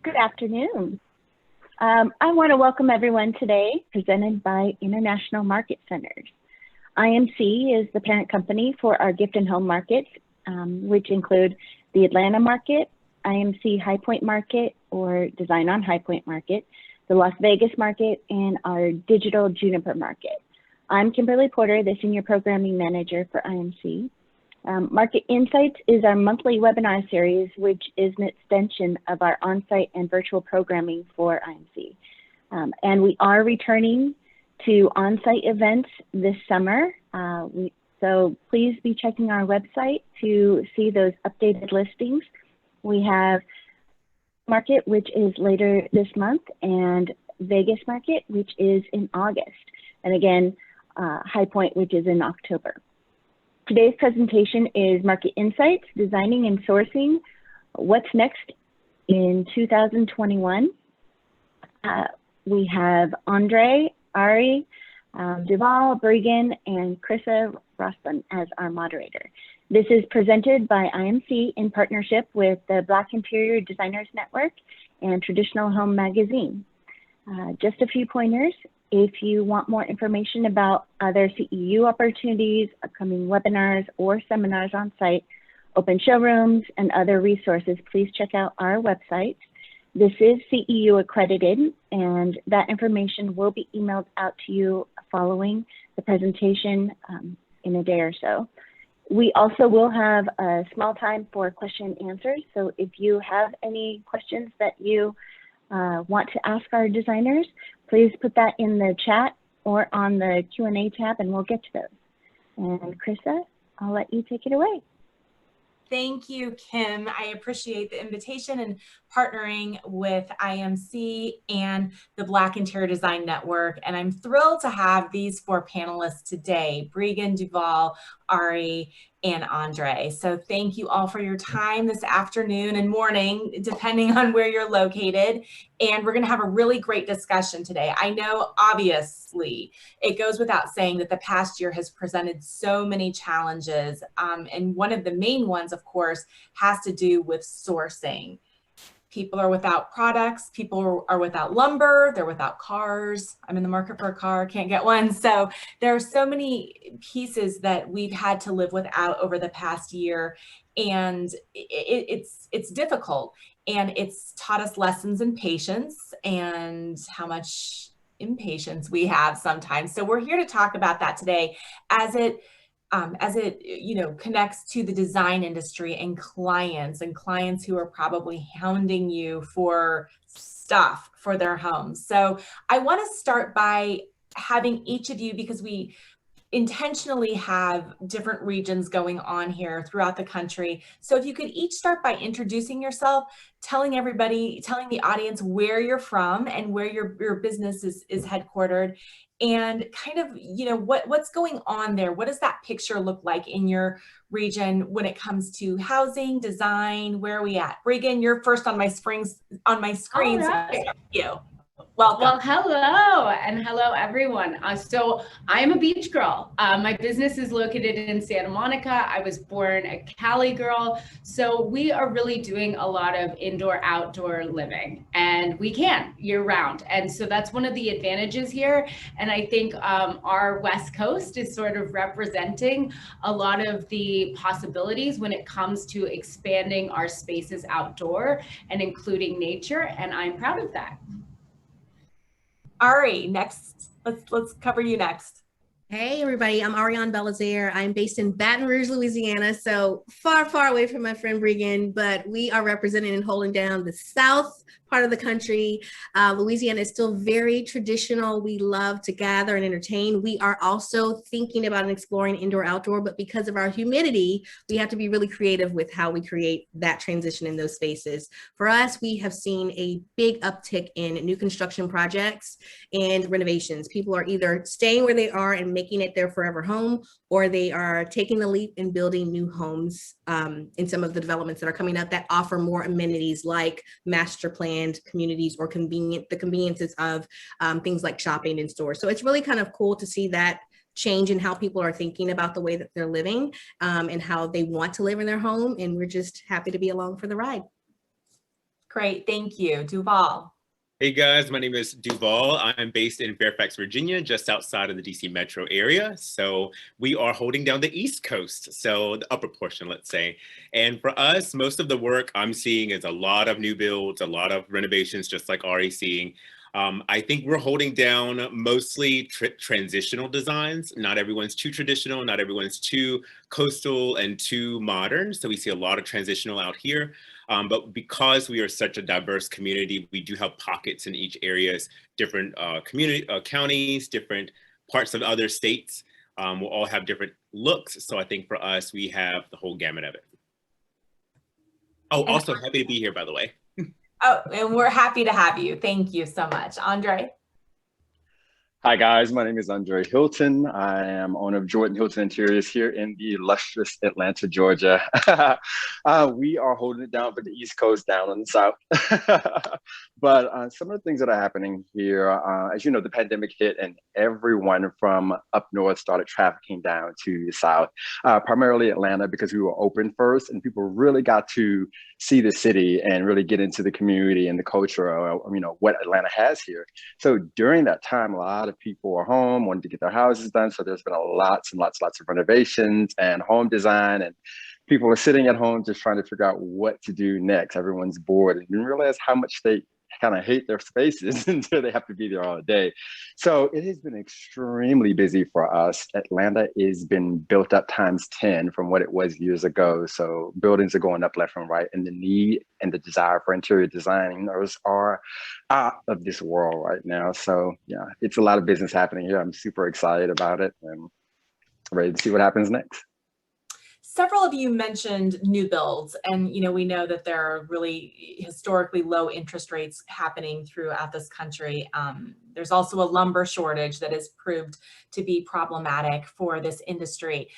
Good afternoon. I want to welcome everyone today, presented by International Market Centers. IMC is the parent company for our gift and home markets, which include the Atlanta market, IMC High Point market, or Design on High Point market, the Las Vegas market, and our digital Juniper market. I'm Kimberly Porter, the Senior Programming Manager for IMC. Market Insights is our monthly webinar series, which is an extension of our on-site and virtual programming for IMC. And we are returning to on-site events this summer. So please be checking our website to see those updated listings. We have Market, which is later this month, and Vegas Market, which is in August. And again, High Point, which is in October. Today's presentation is Market Insights, Designing and Sourcing, What's Next in 2021. We have Andre, Ari, DuVäl, Breegan, and Krissa Rossbund as our moderator. This is presented by IMC in partnership with the Black Interior Designers Network and Traditional Home Magazine. Just a few pointers. If you want more information about other CEU opportunities, upcoming webinars or seminars on site, open showrooms, and other resources, please check out our website. This is CEU accredited, and that information will be emailed out to you following the presentation in a day or so. We also will have a small time for question and answers, so if you have any questions that you want to ask our designers, please put that in the chat or on the Q&A tab and we'll get to those. And Krissa, I'll let you take it away. Thank you, Kim. I appreciate the invitation and partnering with IMC and the Black Interior Design Network. And I'm thrilled to have these four panelists today, Breegan, DuVäl, Ari, and Andre. So thank you all for your time this afternoon and morning, depending on where you're located. And we're going to have a really great discussion today. I know, obviously, it goes without saying that the past year has presented so many challenges. And one of the main ones, of course, has to do with sourcing. People are without products, people are without lumber, they're without cars. I'm in the market for a car, can't get one. So there are so many pieces that we've had to live without over the past year. And it's difficult. And it's taught us lessons in patience and how much impatience we have sometimes. So we're here to talk about that today as it connects to the design industry and clients who are probably hounding you for stuff for their homes. So I want to start by having each of you, because we intentionally have different regions going on here throughout the country. So if you could each start by introducing yourself, telling the audience where you're from and where your business is headquartered, and kind of, what's going on there. What does that picture look like in your region when it comes to housing, design? Where are we at? Breegan, you're first on my screen. Right. So you. Welcome. Well, hello, and hello, everyone. So I am a beach girl. My business is located in Santa Monica. I was born a Cali girl. So we are really doing a lot of indoor-outdoor living, and we can year-round. And so that's one of the advantages here. And I think our West Coast is sort of representing a lot of the possibilities when it comes to expanding our spaces outdoor and including nature. And I'm proud of that. Ari, next. Let's cover you next. Hey everybody, I'm Arianne Bellizaire. I'm based in Baton Rouge, Louisiana, so far away from my friend Breegan, but we are representing and holding down the south part of the country. Louisiana is still very traditional. We love to gather and entertain. We are also thinking about and exploring indoor-outdoor, but because of our humidity, we have to be really creative with how we create that transition in those spaces. For us, we have seen a big uptick in new construction projects and renovations. People are either staying where they are and making it their forever home, or they are taking the leap and building new homes in some of the developments that are coming up that offer more amenities like master planned communities or the conveniences of things like shopping in stores. So it's really kind of cool to see that change in how people are thinking about the way that they're living and how they want to live in their home. And we're just happy to be along for the ride. Great, thank you. DuVäl. Hey guys, my name is DuVäl. I'm based in Fairfax, Virginia, just outside of the DC metro area. So we are holding down the East Coast, so the upper portion, let's say. And for us, most of the work I'm seeing is a lot of new builds, a lot of renovations, just like Ari seeing. I think we're holding down mostly transitional designs. Not everyone's too traditional, not everyone's too coastal and too modern. So we see a lot of transitional out here. But because we are such a diverse community, we do have pockets in each areas, different counties, different parts of other states will all have different looks. So I think for us, we have the whole gamut of it. Oh, also happy to be here, by the way. Oh, and we're happy to have you. Thank you so much. Andre. Hi guys, my name is Andre Hilton. I am owner of Jordan Hilton Interiors here in the illustrious Atlanta, Georgia. We are holding it down for the East Coast, down on the South. But some of the things that are happening here, as you know, the pandemic hit and everyone from up north started trafficking down to the South, primarily Atlanta, because we were open first and people really got to see the city and really get into the community and the culture, you know, what Atlanta has here. So during that time, a lot of people are home, wanted to get their houses done. So there's been lots and lots of renovations and home design, and people are sitting at home just trying to figure out what to do next. Everyone's bored and didn't realize how much they kind of hate their spaces until they have to be there all day. So it has been extremely busy for us. Atlanta has been built up times 10 from what it was years ago. So buildings are going up left and right, and the need and the desire for interior designers are out of this world right now. So yeah, it's a lot of business happening here. I'm super excited about it and ready to see what happens next. Several of you mentioned new builds, and we know that there are really historically low interest rates happening throughout this country. There's also a lumber shortage that has proved to be problematic for this industry.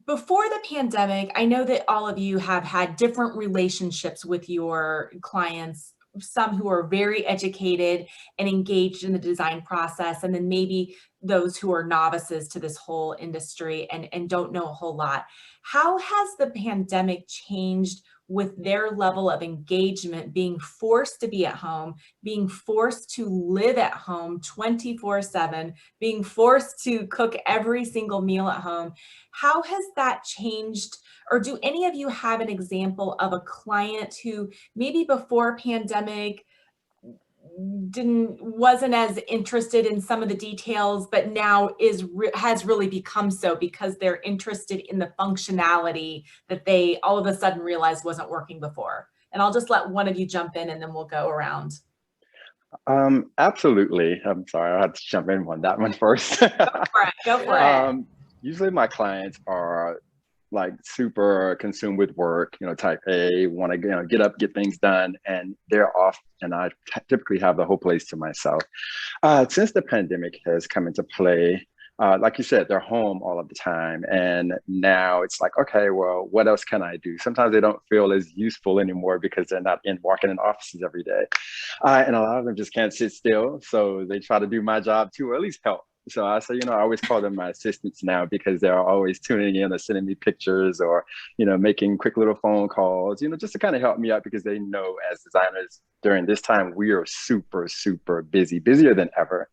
Before the pandemic, I know that all of you have had different relationships with your clients, some who are very educated and engaged in the design process, and then maybe those who are novices to this whole industry and don't know a whole lot. How has the pandemic changed with their level of engagement, being forced to be at home, being forced to live at home 24/7, being forced to cook every single meal at home? How has that changed? Or do any of you have an example of a client who maybe before pandemic wasn't as interested in some of the details, but now has really become so because they're interested in the functionality that they all of a sudden realized wasn't working before? And I'll just let one of you jump in and then we'll go around. Absolutely. I'm sorry, I had to jump in on that one first. Go for it. Go for it. Usually my clients are like super consumed with work, type A, want to get up, get things done, and they're off, and I typically have the whole place to myself. Since the pandemic has come into play, like you said, they're home all of the time, and now it's like, okay, well, what else can I do? Sometimes they don't feel as useful anymore because they're not walking in offices every day, and a lot of them just can't sit still, so they try to do my job too, or at least help. So I say, I always call them my assistants now because they're always tuning in or sending me pictures or, making quick little phone calls, just to kind of help me out, because they know as designers during this time, we are super, super busy, busier than ever.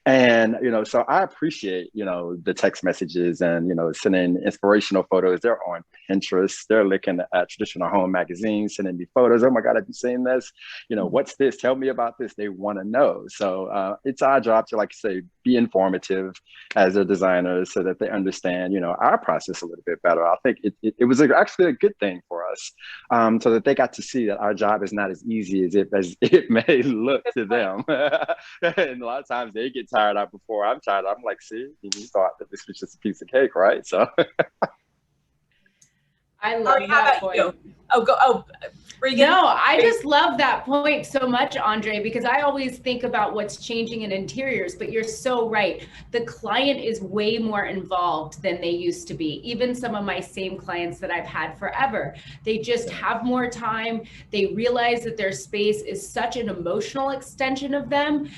And, so I appreciate, the text messages and, sending inspirational photos. They're on Pinterest. They're looking at traditional home magazines, sending me photos. Oh my God, have you seen this? What's this? Tell me about this. They want to know. So it's our job to, like I say, be informative as a designer so that they understand, our process a little bit better. I think it was actually a good thing for us, so that they got to see that our job is not as easy as it may look to them. And a lot of times they get tired out before I'm tired. I'm like, see, you thought that this was just a piece of cake, right? So I love that point. Breegan. No, I just love that point so much, Andre, because I always think about what's changing in interiors, but you're so right. The client is way more involved than they used to be. Even some of my same clients that I've had forever, they just have more time. They realize that their space is such an emotional extension of them.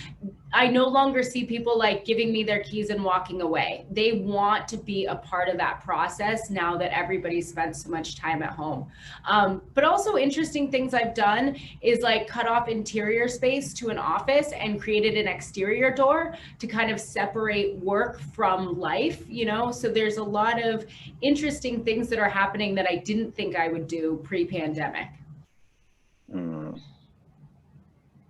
I no longer see people like giving me their keys and walking away. They want to be a part of that process now that everybody spends so much time at home. But also interesting things I've done is like cut off interior space to an office and created an exterior door to kind of separate work from life, you know? So there's a lot of interesting things that are happening that I didn't think I would do pre-pandemic.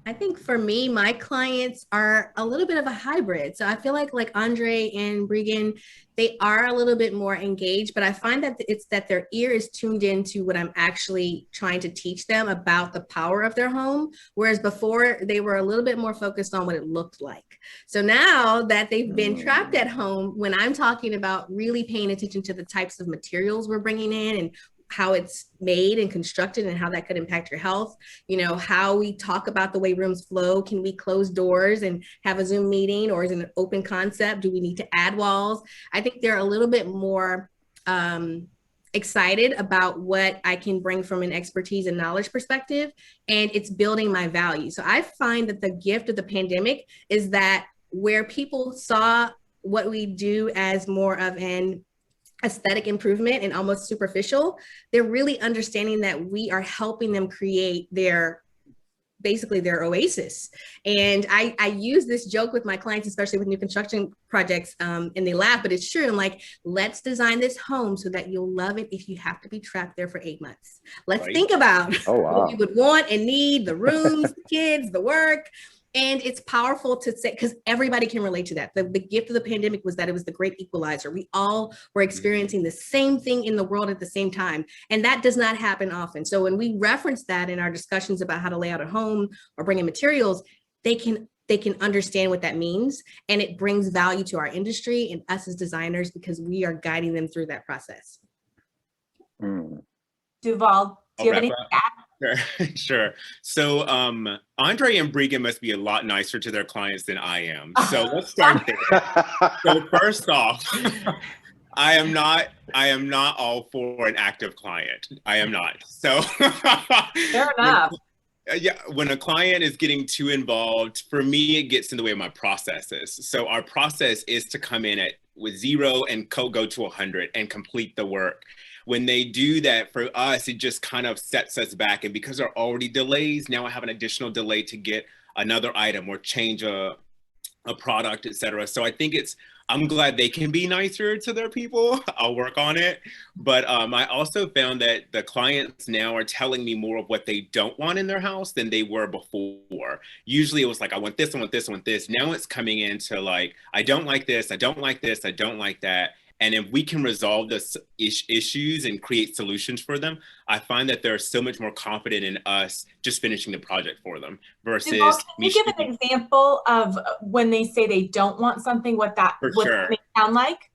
I think for me, my clients are a little bit of a hybrid. So I feel like Andre and Breegan, they are a little bit more engaged, but I find that it's that their ear is tuned into what I'm actually trying to teach them about the power of their home. Whereas before they were a little bit more focused on what it looked like. So now that they've been trapped at home, when I'm talking about really paying attention to the types of materials we're bringing in and how it's made and constructed and how that could impact your health, you know, how we talk about the way rooms flow. Can we close doors and have a Zoom meeting, or is it an open concept? Do we need to add walls? I think they're a little bit more excited about what I can bring from an expertise and knowledge perspective, and it's building my value. So I find that the gift of the pandemic is that where people saw what we do as more of an aesthetic improvement and almost superficial, they're really understanding that we are helping them create basically their oasis. And I use this joke with my clients, especially with new construction projects, and they laugh, but it's true. I'm like, let's design this home so that you'll love it if you have to be trapped there for 8 months. Let's think about what we would want and need, the rooms, the kids, the work. And it's powerful to say, because everybody can relate to that. The gift of the pandemic was that it was the great equalizer. We all were experiencing the same thing in the world at the same time. And that does not happen often. So when we reference that in our discussions about how to lay out a home or bring in materials, they can understand what that means. And it brings value to our industry and us as designers because we are guiding them through that process. DuVäl, do you have anything to add? Sure. So Andre and Breegan must be a lot nicer to their clients than I am. So let's start there. So first off, I am not all for an active client. I am not. So fair enough. When a client is getting too involved, for me, it gets in the way of my processes. So our process is to come in with 0 and go to 100 and complete the work. When they do that, for us, it just kind of sets us back. And because there are already delays, now I have an additional delay to get another item or change a product, et cetera. So I think I'm glad they can be nicer to their people. I'll work on it. But I also found that the clients now are telling me more of what they don't want in their house than they were before. Usually it was like, I want this, I want this, I want this. Now it's coming into like, I don't like this, I don't like this, I don't like that. And if we can resolve the issues and create solutions for them, I find that they're so much more confident in us just finishing the project for them versus can you give an example of when they say they don't want something, what that may sound like?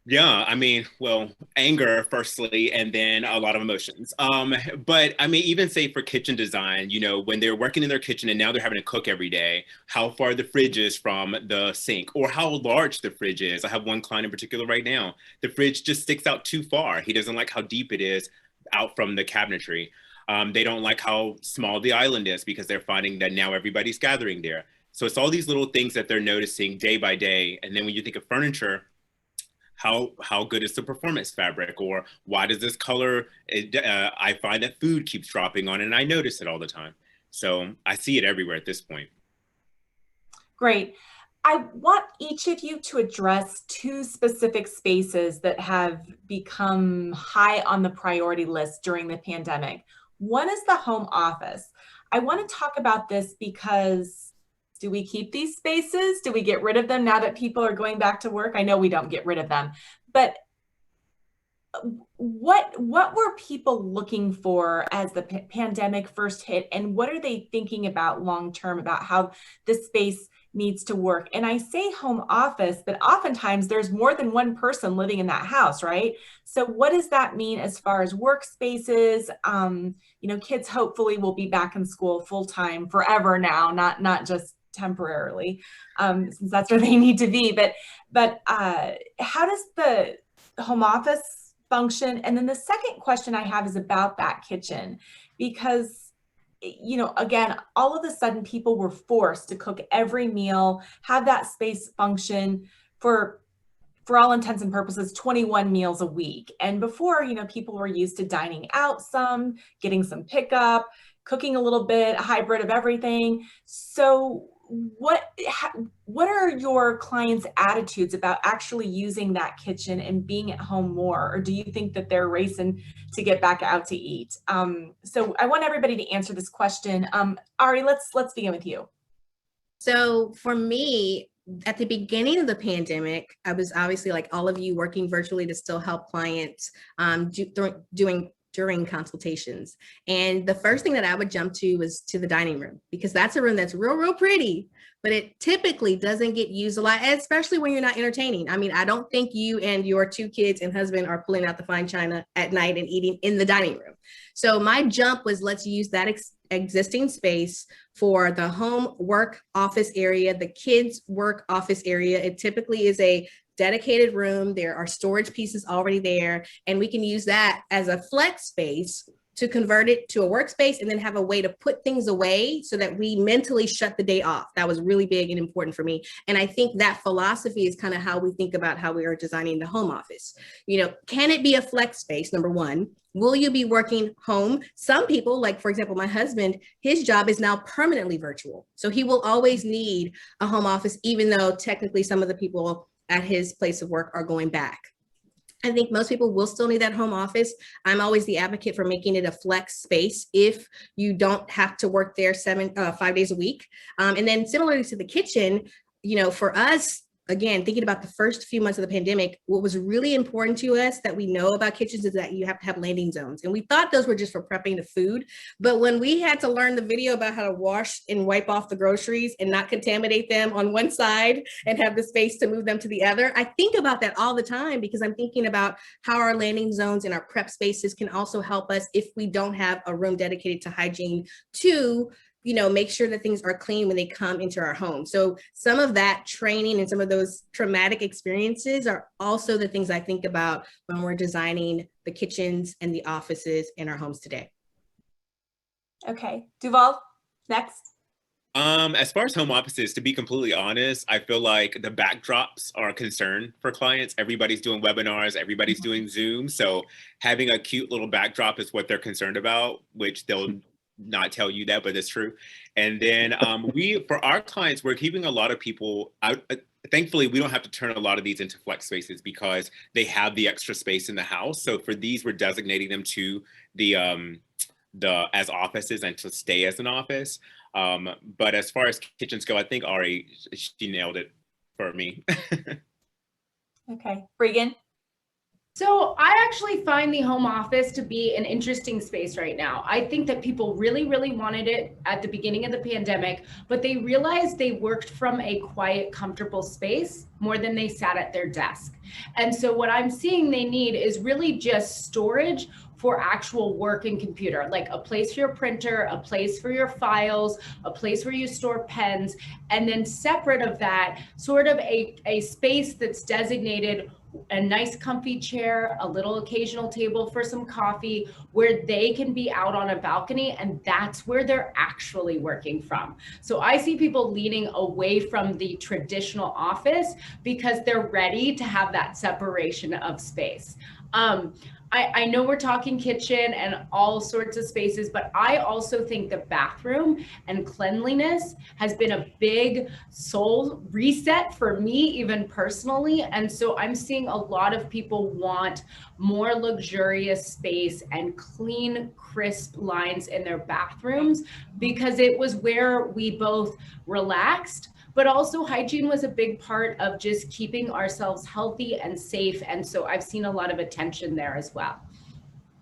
Yeah, I mean, well, anger firstly, and then a lot of emotions. But I mean, even say for kitchen design, you know, when they're working in their kitchen and now they're having to cook every day, how far the fridge is from the sink or how large the fridge is. I have one client in particular right now. The fridge just sticks out too far. He doesn't like how deep it is out from the cabinetry. They don't like how small the island is because they're finding that now everybody's gathering there. So it's all these little things that they're noticing day by day. And then when you think of furniture, how good is the performance fabric, or why does this color, I find that food keeps dropping on it and I notice it all the time. So I see it everywhere at this point. Great. I want each of you to address 2 specific spaces that have become high on the priority list during the pandemic. One is the home office. I want to talk about this because do we keep these spaces? Do we get rid of them now that people are going back to work? I know we don't get rid of them, but what were people looking for as the pandemic first hit, and what are they thinking about long-term about how this space needs to work? And I say home office, but oftentimes there's more than one person living in that house, right? So what does that mean as far as workspaces? You know, kids hopefully will be back in school full-time forever now, not just temporarily, since that's where they need to be. But how does the home office function? And then the second question I have is about that kitchen, because you know, again, all of a sudden people were forced to cook every meal, have that space function for all intents and purposes, 21 meals a week. And before, you know, people were used to dining out some, getting some pickup, cooking a little bit, a hybrid of everything. So what are your clients' attitudes about actually using that kitchen and being at home more? Or do you think that they're racing to get back out to eat? So I want everybody to answer this question. Ari, let's begin with you. So for me, at the beginning of the pandemic, I was obviously, like all of you, working virtually to still help clients during consultations. And the first thing that I would jump to was to the dining room, because that's a room that's real pretty, but it typically doesn't get used a lot, especially when you're not entertaining. I mean, I don't think you and your 2 kids and husband are pulling out the fine china at night and eating in the dining room. So my jump was, let's use that existing space for the home work office area, the kids work office area. It typically is a dedicated room. There are storage pieces already there, and we can use that as a flex space to convert it to a workspace and then have a way to put things away so that we mentally shut the day off. That was really big and important for me. And I think that philosophy is kind of how we think about how we are designing the home office. You know, can it be a flex space? Number one. Will you be working home? Some people, like for example, my husband, his job is now permanently virtual. So he will always need a home office, even though technically some of the people at his place of work are going back. I think most people will still need that home office. I'm always the advocate for making it a flex space if you don't have to work there 5 days a week. And then similarly to the kitchen, you know, for us, again, thinking about the first few months of the pandemic, what was really important to us that we know about kitchens is that you have to have landing zones. And we thought those were just for prepping the food. But when we had to learn the video about how to wash and wipe off the groceries and not contaminate them on one side and have the space to move them to the other, I think about that all the time, because I'm thinking about how our landing zones and our prep spaces can also help us if we don't have a room dedicated to hygiene to, you know, make sure that things are clean when they come into our home. So some of that training and some of those traumatic experiences are also the things I think about when we're designing the kitchens and the offices in our homes today. Okay, DuVäl, next. As far as home offices, to be completely honest, I feel like the backdrops are a concern for clients. Everybody's doing webinars, everybody's doing Zoom. So having a cute little backdrop is what they're concerned about, which they'll not tell you that, but it's true. And then for our clients, we're keeping a lot of people out. Thankfully, we don't have to turn a lot of these into flex spaces because they have the extra space in the house. So for these, we're designating them to the as offices and to stay as an office. But as far as kitchens go, I think Ari, she nailed it for me. Okay, Breegan. So I actually find the home office to be an interesting space right now. I think that people really wanted it at the beginning of the pandemic, but they realized they worked from a quiet, comfortable space more than they sat at their desk. And so what I'm seeing they need is really just storage for actual work and computer, like a place for your printer, a place for your files, a place where you store pens, and then separate of that, sort of a space that's designated a nice comfy chair, a little occasional table for some coffee, where they can be out on a balcony, and that's where they're actually working from. So I see people leaning away from the traditional office because they're ready to have that separation of space. I know we're talking kitchen and all sorts of spaces, but I also think the bathroom and cleanliness has been a big soul reset for me, even personally. And so I'm seeing a lot of people want more luxurious space and clean, crisp lines in their bathrooms, because it was where we both relaxed, but also hygiene was a big part of just keeping ourselves healthy and safe. And so I've seen a lot of attention there as well.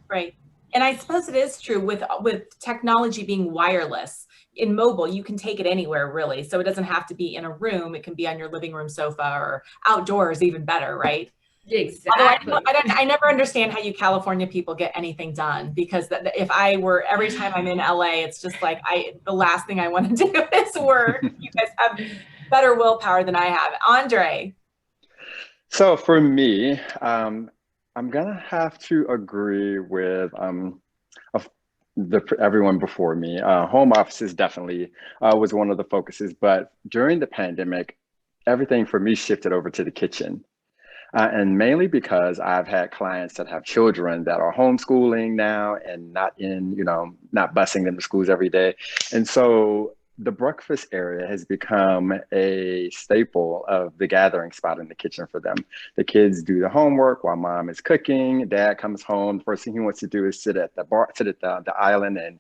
Right. And I suppose it is true with technology being wireless. In mobile, you can take it anywhere, really. So it doesn't have to be in a room. It can be on your living room sofa, or outdoors, even better, right? Exactly. I never understand how you California people get anything done, because if I were, every time I'm in LA, it's just like the last thing I want to do is work. You guys have better willpower than I have. Andre. So for me, I'm gonna have to agree with everyone before me. Home offices definitely was one of the focuses, but during the pandemic, everything for me shifted over to the kitchen. And mainly because I've had clients that have children that are homeschooling now and not not busing them to schools every day. And so the breakfast area has become a staple of the gathering spot in the kitchen for them. The kids do the homework while mom is cooking. Dad comes home. The first thing he wants to do is sit at the island and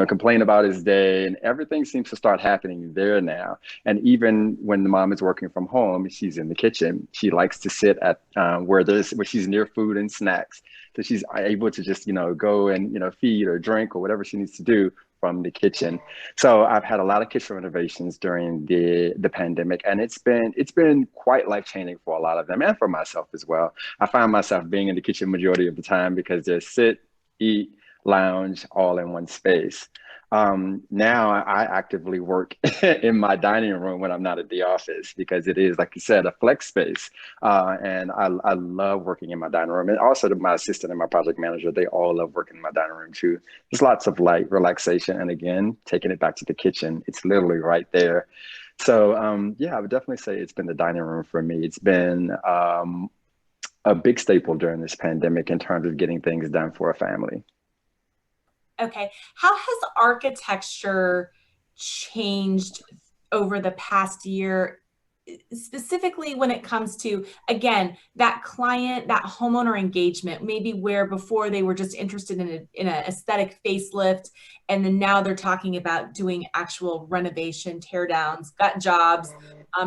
complain about his day. And everything seems to start happening there now. And even when the mom is working from home, she's in the kitchen. She likes to sit at where she's near food and snacks. So she's able to just go and feed or drink or whatever she needs to do from the kitchen. So I've had a lot of kitchen renovations during the pandemic, and it's been quite life-changing for a lot of them and for myself as well. I find myself being in the kitchen majority of the time because there's sit, eat, lounge all in one space. Now I actively work in my dining room when I'm not at the office because it is, like you said, a flex space. And I love working in my dining room. And also my assistant and my project manager, they all love working in my dining room too. There's lots of light, relaxation. And again, taking it back to the kitchen, it's literally right there. So yeah, I would definitely say it's been the dining room for me. It's been a big staple during this pandemic in terms of getting things done for a family. Okay, how has architecture changed over the past year, specifically when it comes to, again, that client, that homeowner engagement, maybe where before they were just interested in an aesthetic facelift, and then now they're talking about doing actual renovation, tear downs, gut jobs,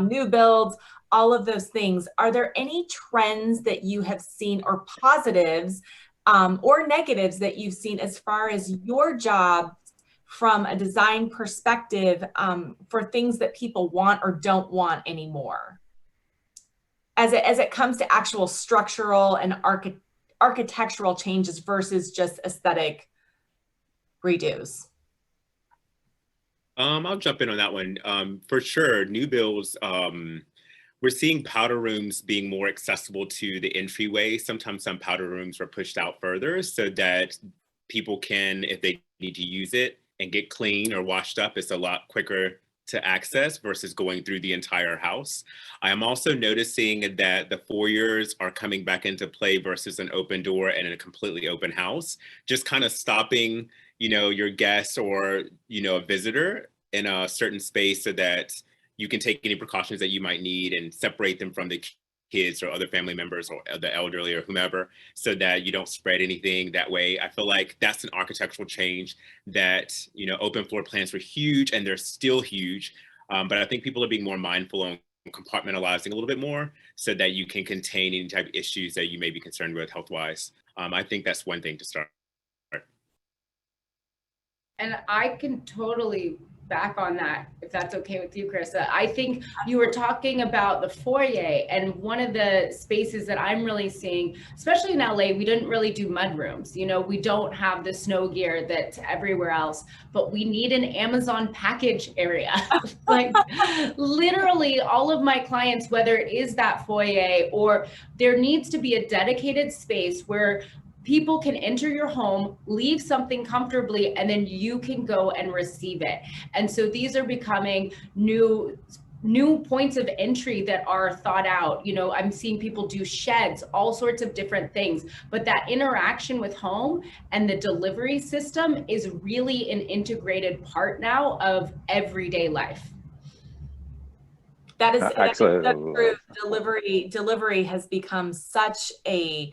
new builds, all of those things. Are there any trends that you have seen, or positives or negatives that you've seen as far as your job from a design perspective for things that people want or don't want anymore, as it comes to actual structural and architectural changes versus just aesthetic redos? I'll jump in on that one. For sure, new builds, we're seeing powder rooms being more accessible to the entryway. Sometimes some powder rooms are pushed out further so that people can, if they need to use it and get clean or washed up, it's a lot quicker to access versus going through the entire house. I am also noticing that the foyers are coming back into play versus an open door and a completely open house, just kind of stopping, your guest or, a visitor in a certain space so that you can take any precautions that you might need and separate them from the kids or other family members or the elderly or whomever, so that you don't spread anything that way. I feel like that's an architectural change that, open floor plans were huge and they're still huge. But I think people are being more mindful on compartmentalizing a little bit more so that you can contain any type of issues that you may be concerned with health-wise. I think that's one thing to start. And I can totally back on that, if that's okay with you, Krissa. I think you were talking about the foyer, and one of the spaces that I'm really seeing, especially in LA, we didn't really do mud rooms. We don't have the snow gear that's everywhere else, but we need an Amazon package area. Like literally all of my clients, whether it is that foyer or there needs to be a dedicated space where people can enter your home, leave something comfortably, and then you can go and receive it. And so these are becoming new points of entry that are thought out. I'm seeing people do sheds, all sorts of different things, but that interaction with home and the delivery system is really an integrated part now of everyday life. That is Excellent. true. Delivery has become such a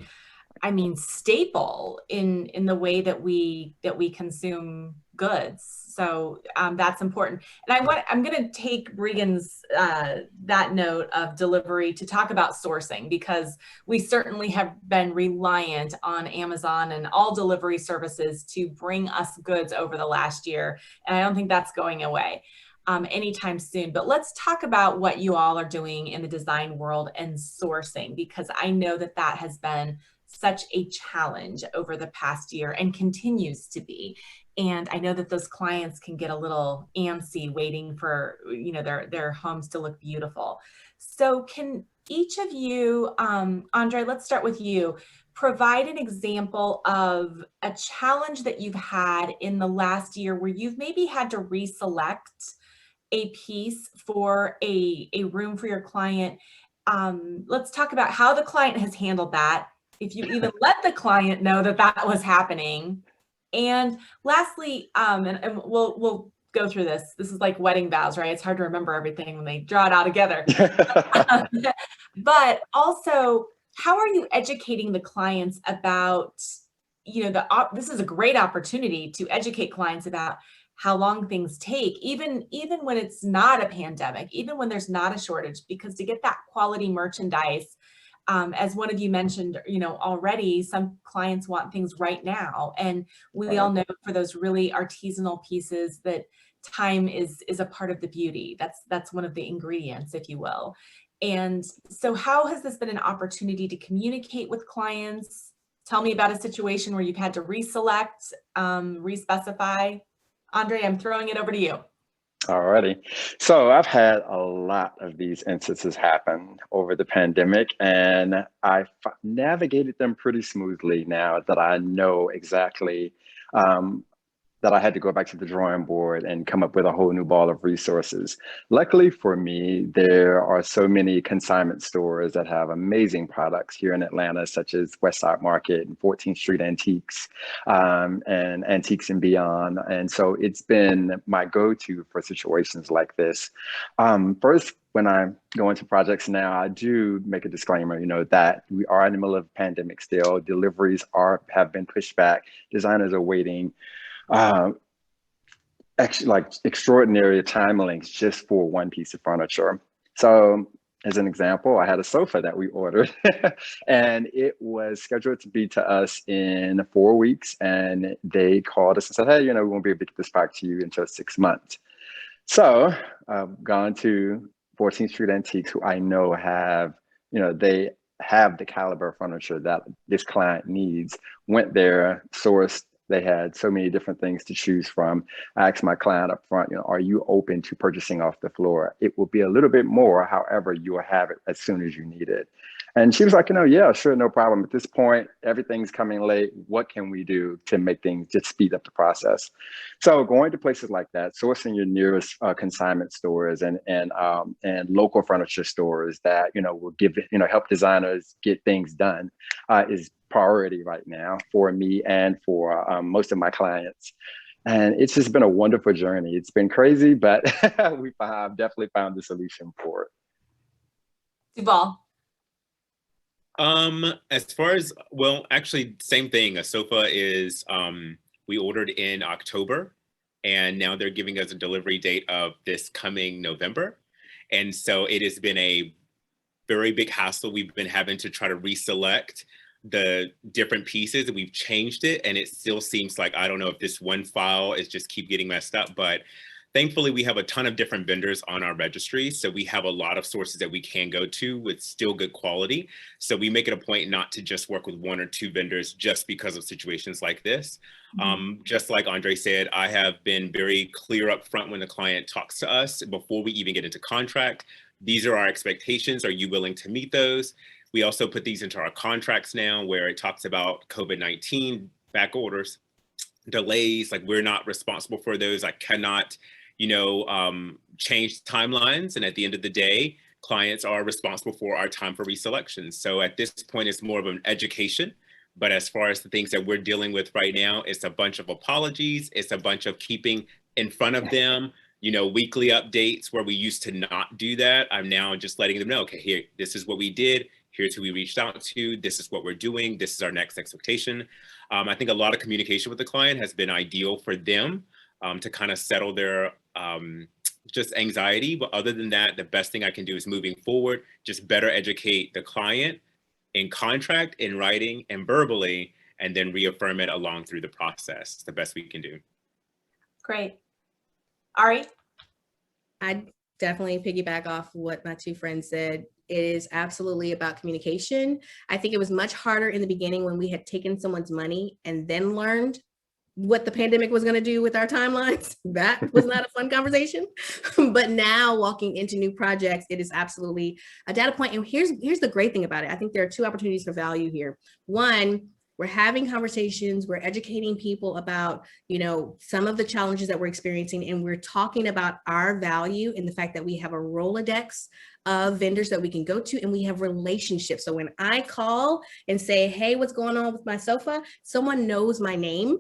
staple in the way that we consume goods. So that's important. And I'm going to take Breegan's that note of delivery to talk about sourcing, because we certainly have been reliant on Amazon and all delivery services to bring us goods over the last year. And I don't think that's going away anytime soon. But let's talk about what you all are doing in the design world and sourcing, because I know that has been such a challenge over the past year and continues to be. And I know that those clients can get a little antsy waiting for, their homes to look beautiful. So can each of you, Andre, let's start with you, provide an example of a challenge that you've had in the last year where you've maybe had to reselect a piece for a room for your client. Let's talk about how the client has handled that, if you even let the client know that that was happening. And lastly, and we'll go through this. This is like wedding vows, right? It's hard to remember everything when they draw it out together. But also, how are you educating the clients about, this is a great opportunity to educate clients about how long things take, even when it's not a pandemic, even when there's not a shortage, because to get that quality merchandise, as one of you mentioned, already, some clients want things right now. And we all know for those really artisanal pieces that time is a part of the beauty. That's one of the ingredients, if you will. And so how has this been an opportunity to communicate with clients? Tell me about a situation where you've had to reselect, respecify. Andre, I'm throwing it over to you. Alrighty. So I've had a lot of these instances happen over the pandemic, and I've navigated them pretty smoothly now that I know exactly that I had to go back to the drawing board and come up with a whole new ball of resources. Luckily for me, there are so many consignment stores that have amazing products here in Atlanta, such as Westside Market and 14th Street Antiques, and Antiques and Beyond. And so it's been my go-to for situations like this. First, when I go into projects now, I do make a disclaimer, that we are in the middle of a pandemic still. Deliveries have been pushed back. Designers are waiting. Actually, like extraordinary time lengths just for one piece of furniture. So as an example, I had a sofa that we ordered and it was scheduled to be to us in 4 weeks. And they called us and said, hey, we won't be able to get this back to you until 6 months. So I've gone to 14th Street Antiques, who I know have, they have the caliber of furniture that this client needs, went there, sourced. They had so many different things to choose from. I asked my client up front, are you open to purchasing off the floor? It will be a little bit more, however, you will have it as soon as you need it. And she was like, yeah, sure, no problem. At this point, everything's coming late. What can we do to make things just speed up the process? So going to places like that, sourcing your nearest consignment stores and local furniture stores that will give help designers get things done is priority right now for me and for most of my clients. And it's just been a wonderful journey. It's been crazy, but we have definitely found the solution for it. DuVäl. As far as, well, actually, same thing. A sofa is, we ordered in October, and now they're giving us a delivery date of this coming November. And so it has been a very big hassle. We've been having to try to reselect the different pieces, and we've changed it, and it still seems like, I don't know if this one file is just keep getting messed up, but thankfully we have a ton of different vendors on our registry. So we have a lot of sources that we can go to with still good quality. So we make it a point not to just work with 1 or 2 vendors just because of situations like this. Just like Andre said, I have been very clear up front when the client talks to us before we even get into contract. These are our expectations. Are you willing to meet those? We also put these into our contracts now where it talks about COVID-19 back orders, delays, like we're not responsible for those. I cannot, change timelines. And at the end of the day, clients are responsible for our time for reselection. So at this point, it's more of an education. But as far as the things that we're dealing with right now, it's a bunch of apologies. It's a bunch of keeping in front of them, weekly updates where we used to not do that. I'm now just letting them know, okay, here, this is what we did. Here's who we reached out to. This is what we're doing. This is our next expectation. I think a lot of communication with the client has been ideal for them to kind of settle their just anxiety. But other than that, the best thing I can do is moving forward, just better educate the client in contract, in writing, and verbally, and then reaffirm it along through the process. It's the best we can do. Great. Ari? I definitely piggyback off what my 2 friends said. It is absolutely about communication. I think it was much harder in the beginning when we had taken someone's money and then learned what the pandemic was going to do with our timelines. That was not a fun conversation. But now walking into new projects, it is absolutely a data point. And here's the great thing about it. I think there are two opportunities for value here. One, we're having conversations, we're educating people about, you know, some of the challenges that we're experiencing, and we're talking about our value and the fact that we have a Rolodex of vendors that we can go to, and we have relationships. So when I call and say, hey, what's going on with my sofa? Someone knows my name,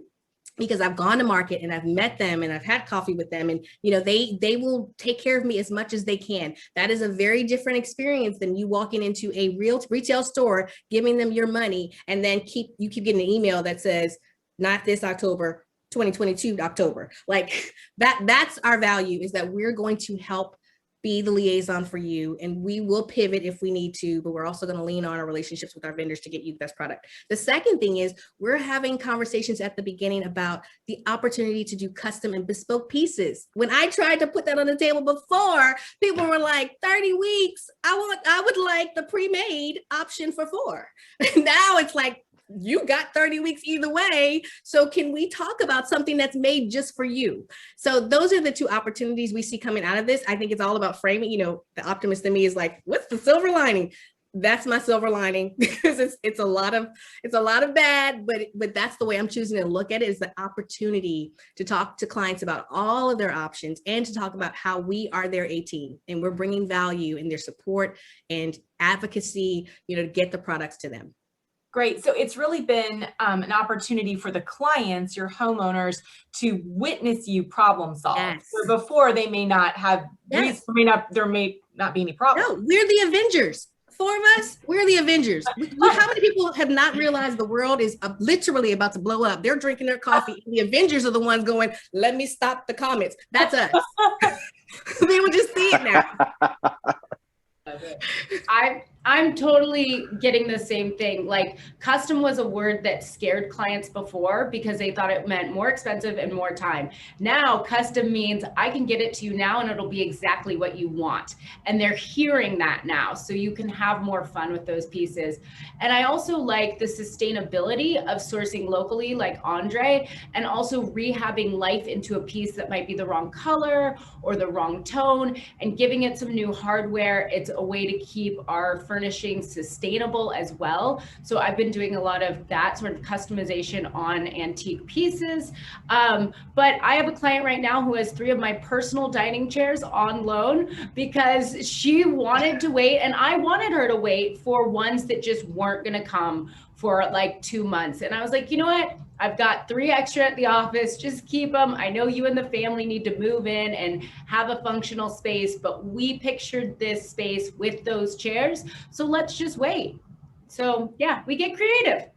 because I've gone to market and I've met them and I've had coffee with them, and you know, they will take care of me as much as they can. That is a very different experience than you walking into a real retail store, giving them your money, and then you keep getting an email that says, not this October, 2022 October. Like that's our value, is that we're going to help be the liaison for you, and we will pivot if we need to, but we're also going to lean on our relationships with our vendors to get you the best product. The second thing is we're having conversations at the beginning about the opportunity to do custom and bespoke pieces. When I tried to put that on the table before, people were like, 30 weeks, I would like the pre-made option for 4. Now it's like, you got 30 weeks either way. So can we talk about something that's made just for you? So those are the two opportunities we see coming out of this. I think it's all about framing. You know, the optimist in me is like, what's the silver lining? That's my silver lining, because it's a lot of bad, but that's the way I'm choosing to look at it, is the opportunity to talk to clients about all of their options and to talk about how we are their A team, and we're bringing value in their support and advocacy, you know, to get the products to them. Great. So it's really been an opportunity for the clients, your homeowners, to witness you problem solve. Yes. Where before they may not have, Yes. there may not be any problem. No, we're the Avengers. 4 of us, we're the Avengers. How many people have not realized the world is literally about to blow up? They're drinking their coffee. The Avengers are the ones going, let me stop the comments. That's us. They will just see it now. I'm totally getting the same thing. Like, custom was a word that scared clients before because they thought it meant more expensive and more time. Now custom means I can get it to you now and it'll be exactly what you want. And they're hearing that now, so you can have more fun with those pieces. And I also like the sustainability of sourcing locally, like Andre, and also rehabbing life into a piece that might be the wrong color or the wrong tone, and giving it some new hardware. It's a way to keep our furnishing sustainable as well. So I've been doing a lot of that sort of customization on antique pieces. But I have a client right now who has 3 of my personal dining chairs on loan because she wanted to wait, and I wanted her to wait for ones that just weren't going to come for like 2 months. And I was like, you know what? I've got 3 extra at the office, just keep them. I know you and the family need to move in and have a functional space, but we pictured this space with those chairs, so let's just wait. So yeah, we get creative.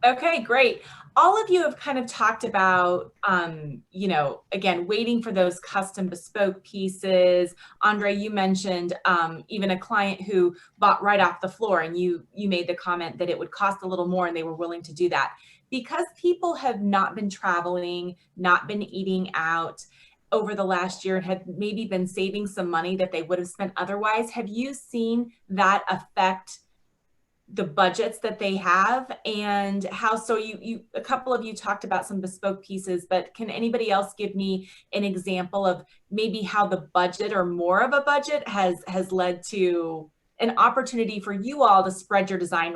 Okay, great. All of you have kind of talked about, you know, again, waiting for those custom bespoke pieces. Andre, you mentioned even a client who bought right off the floor, and you made the comment that it would cost a little more and they were willing to do that. Because people have not been traveling, not been eating out over the last year, and had maybe been saving some money that they would have spent otherwise, have you seen that affect the budgets that they have? And how, so you a couple of you talked about some bespoke pieces, but can anybody else give me an example of maybe how the budget or more of a budget has led to an opportunity for you all to spread your design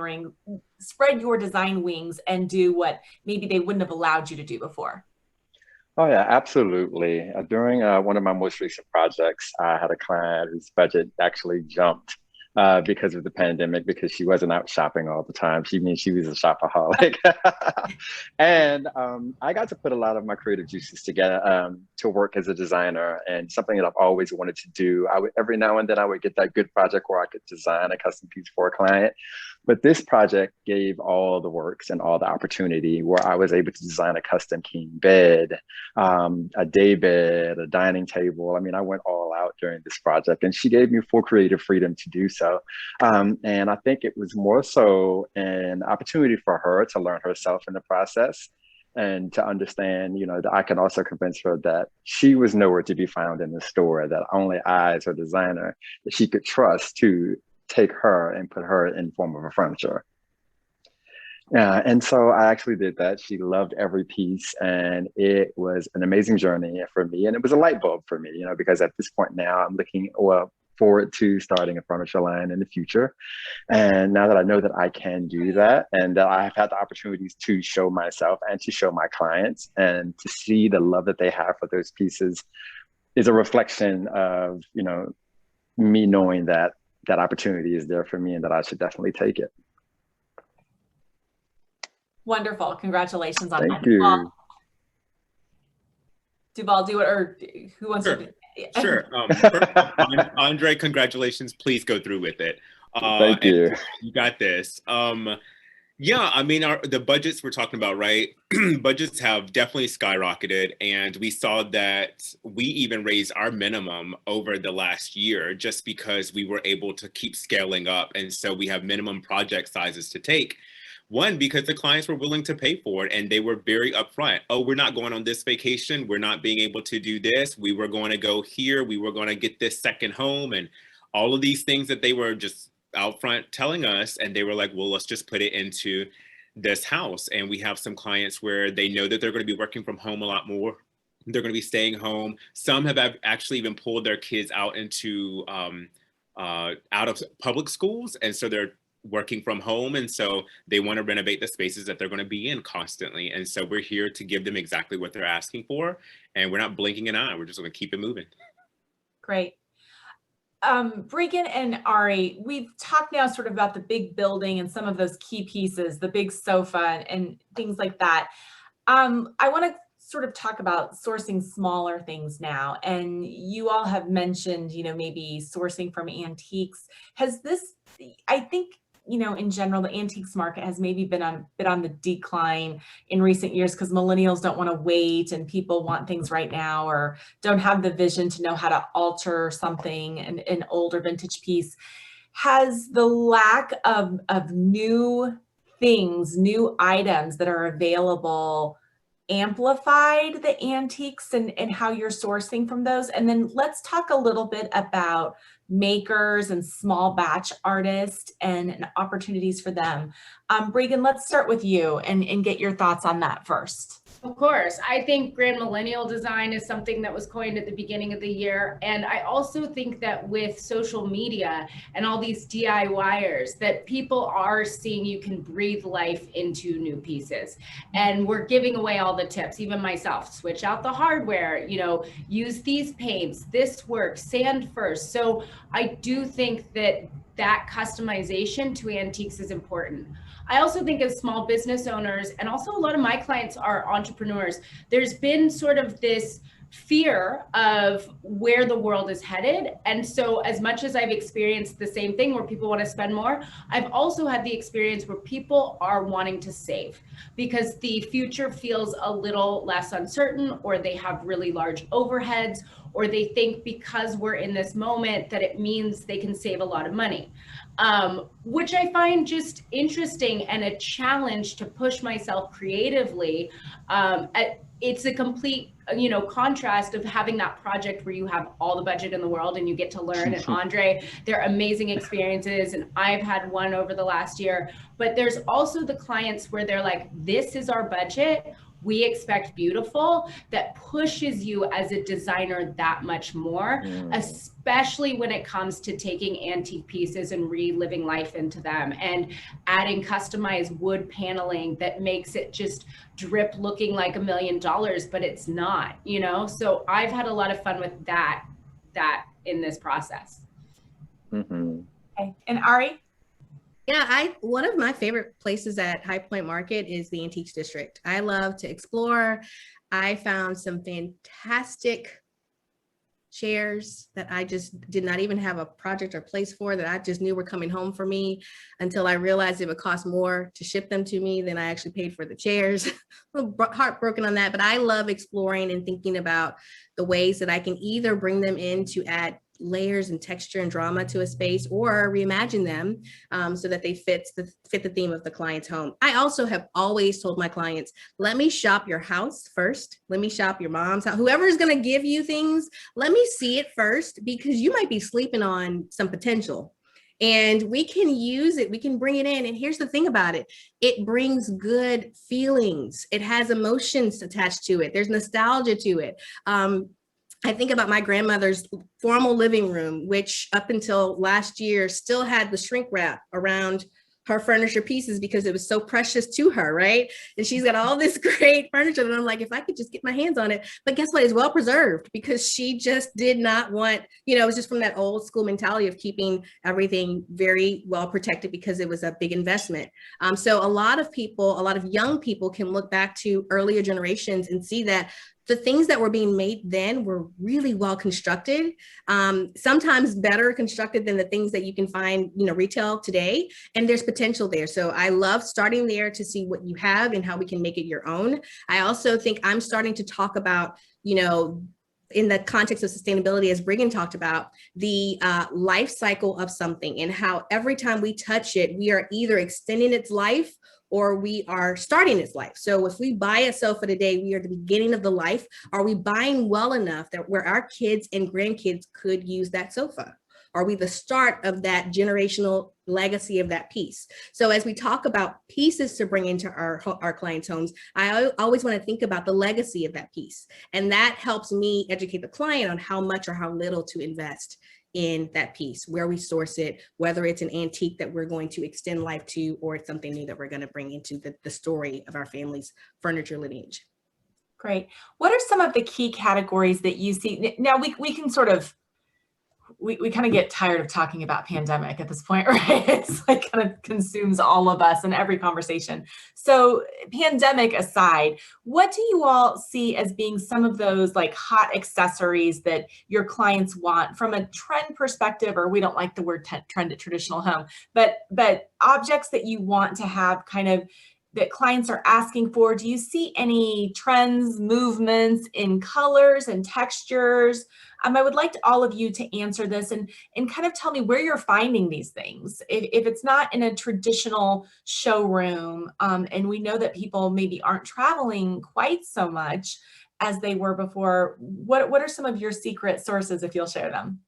wings and do what maybe they wouldn't have allowed you to do before? Oh yeah, absolutely. During one of my most recent projects, I had a client whose budget actually jumped because of the pandemic, because she wasn't out shopping all the time. She was a shopaholic. And I got to put a lot of my creative juices together to work as a designer, and something that I've always wanted to do. Every now and then I would get that good project where I could design a custom piece for a client. But this project gave all the works and all the opportunity where I was able to design a custom king bed, a day bed, a dining table. I mean, I went all out during this project, and she gave me full creative freedom to do so. And I think it was more so an opportunity for her to learn herself in the process, and to understand, you know, that I can also convince her that she was nowhere to be found in the store, that only I, as her designer, that she could trust to take her and put her in form of a furniture. And so I actually did that. She loved every piece, and it was an amazing journey for me. And it was a light bulb for me, because at this point now I'm looking forward to starting a furniture line in the future. And now that I know that I can do that, and that I have had the opportunities to show myself and to show my clients, and to see the love that they have for those pieces, is a reflection of, me knowing that that opportunity is there for me and that I should definitely take it. Wonderful. Congratulations on that. Thank you. DuVäl, do it, or who wants to? Sure. Andre, congratulations. Please go through with it. Thank you. You got this. Yeah, I mean, the budgets we're talking about, right? Budgets have definitely skyrocketed, and we saw that we even raised our minimum over the last year just because we were able to keep scaling up. And so we have minimum project sizes to take. One, because the clients were willing to pay for it, and they were very upfront. Oh, we're not going on this vacation. We're not being able to do this. We were going to go here. We were going to get this second home, and all of these things that they were just out front telling us. And they were like, well, let's just put it into this house. And we have some clients where they know that they're going to be working from home a lot more. They're going to be staying home. Some have actually even pulled their kids out into out of public schools. And so they're working from home, and so they want to renovate the spaces that they're going to be in constantly. And so we're here to give them exactly what they're asking for, and we're not blinking an eye. We're just going to keep it moving. Great. Breegan and Ari, we've talked now sort of about the big building and some of those key pieces, the big sofa and things like that. I want to sort of talk about sourcing smaller things now. And you all have mentioned, maybe sourcing from antiques. Has this, I think, in general, the antiques market has maybe been a bit on the decline in recent years because millennials don't want to wait and people want things right now or don't have the vision to know how to alter something, an older vintage piece. Has the lack of new things, new items that are available amplified the antiques and how you're sourcing from those? And then let's talk a little bit about makers and small batch artists and opportunities for them. Breegan, let's start with you and get your thoughts on that first. Of course. I think Grand Millennial Design is something that was coined at the beginning of the year. And I also think that with social media and all these DIYers, that people are seeing you can breathe life into new pieces. And we're giving away all the tips, even myself. Switch out the hardware, use these paints, this works, sand first. So I do think that customization to antiques is important. I also think as small business owners, and also a lot of my clients are entrepreneurs, there's been sort of this fear of where the world is headed. And so as much as I've experienced the same thing where people want to spend more, I've also had the experience where people are wanting to save because the future feels a little less uncertain, or they have really large overheads, or they think because we're in this moment that it means they can save a lot of money, which I find just interesting and a challenge to push myself creatively. It's a complete, contrast of having that project where you have all the budget in the world and you get to learn. And Andre, they're amazing experiences. And I've had one over the last year, but there's also the clients where they're like, this is our budget. We expect beautiful, that pushes you as a designer that much more, especially when it comes to taking antique pieces and reliving life into them and adding customized wood paneling that makes it just drip looking like $1 million, but it's not, So I've had a lot of fun with that in this process. Okay. And Ari? Yeah, one of my favorite places at High Point Market is the Antiques District. I love to explore. I found some fantastic chairs that I just did not even have a project or place for, that I just knew were coming home for me until I realized it would cost more to ship them to me than I actually paid for the chairs. I'm heartbroken on that, but I love exploring and thinking about the ways that I can either bring them in to add layers and texture and drama to a space, or reimagine them so that they fit the theme of the client's home. I also have always told my clients, let me shop your house first. Let me shop your mom's house. Whoever is going to give you things, let me see it first, because you might be sleeping on some potential. And we can use it, we can bring it in. And here's the thing about it, it brings good feelings. It has emotions attached to it. There's nostalgia to it. I think about my grandmother's formal living room, which up until last year still had the shrink wrap around her furniture pieces because it was so precious to her, right? And she's got all this great furniture, and I'm like, if I could just get my hands on it. But guess what? It's well preserved because she just did not want, it was just from that old school mentality of keeping everything very well protected because it was a big investment. So a lot of people, a lot of young people can look back to earlier generations and see that the things that were being made then were really well constructed, sometimes better constructed than the things that you can find, retail today. And there's potential there. So I love starting there to see what you have and how we can make it your own. I also think I'm starting to talk about, in the context of sustainability, as Breegan talked about, the life cycle of something and how every time we touch it, we are either extending its life or we are starting its life. So if we buy a sofa today, we are at the beginning of the life. Are we buying well enough that where our kids and grandkids could use that sofa? Are we the start of that generational legacy of that piece? So as we talk about pieces to bring into our clients' homes, I always want to think about the legacy of that piece. And that helps me educate the client on how much or how little to invest in that piece, where we source it, whether it's an antique that we're going to extend life to, or it's something new that we're going to bring into the story of our family's furniture lineage. Great. What are some of the key categories that you see? Now we can sort of, we kind of get tired of talking about pandemic at this point, right? It's like kind of consumes all of us in every conversation. So pandemic aside, what do you all see as being some of those like hot accessories that your clients want from a trend perspective, or we don't like the word trend at traditional home, but objects that you want to have kind of that clients are asking for? Do you see any trends, movements in colors and textures? I would like all of you to answer this and kind of tell me where you're finding these things. If it's not in a traditional showroom, and we know that people maybe aren't traveling quite so much as they were before, what are some of your secret sources, if you'll share them?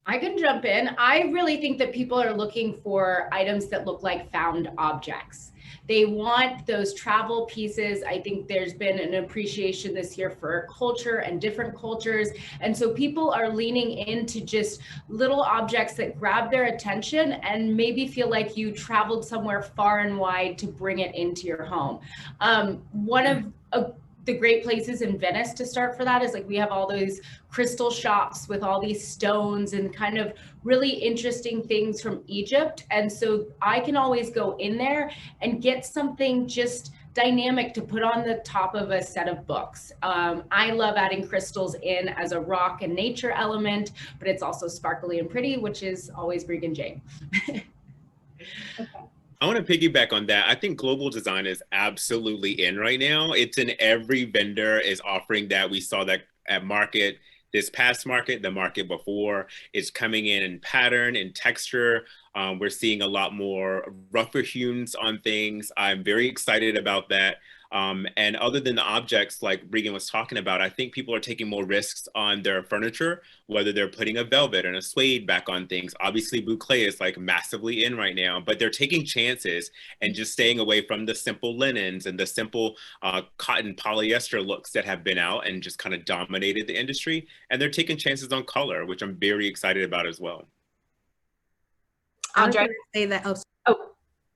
I can jump in. I really think that people are looking for items that look like found objects. They want those travel pieces. I think there's been an appreciation this year for culture and different cultures. And so people are leaning into just little objects that grab their attention and maybe feel like you traveled somewhere far and wide to bring it into your home. One of the great places in Venice to start for that is like we have all those crystal shops with all these stones and kind of really interesting things from Egypt. And so I can always go in there and get something just dynamic to put on the top of a set of books. I love adding crystals in as a rock and nature element, but it's also sparkly and pretty, which is always Breegan Jane. Okay. I want to piggyback on that. I think global design is absolutely in right now. It's in every vendor is offering that. We saw that at market, this past market, the market before. It's coming in pattern and texture. We're seeing a lot more rougher hues on things. I'm very excited about that. And other than the objects like Breegan was talking about, I think people are taking more risks on their furniture, whether they're putting a velvet and a suede back on things. Obviously, boucle is like massively in right now, but they're taking chances and just staying away from the simple linens and the simple cotton polyester looks that have been out and just kind of dominated the industry. And they're taking chances on color, which I'm very excited about as well. Andre? Say that. Oh,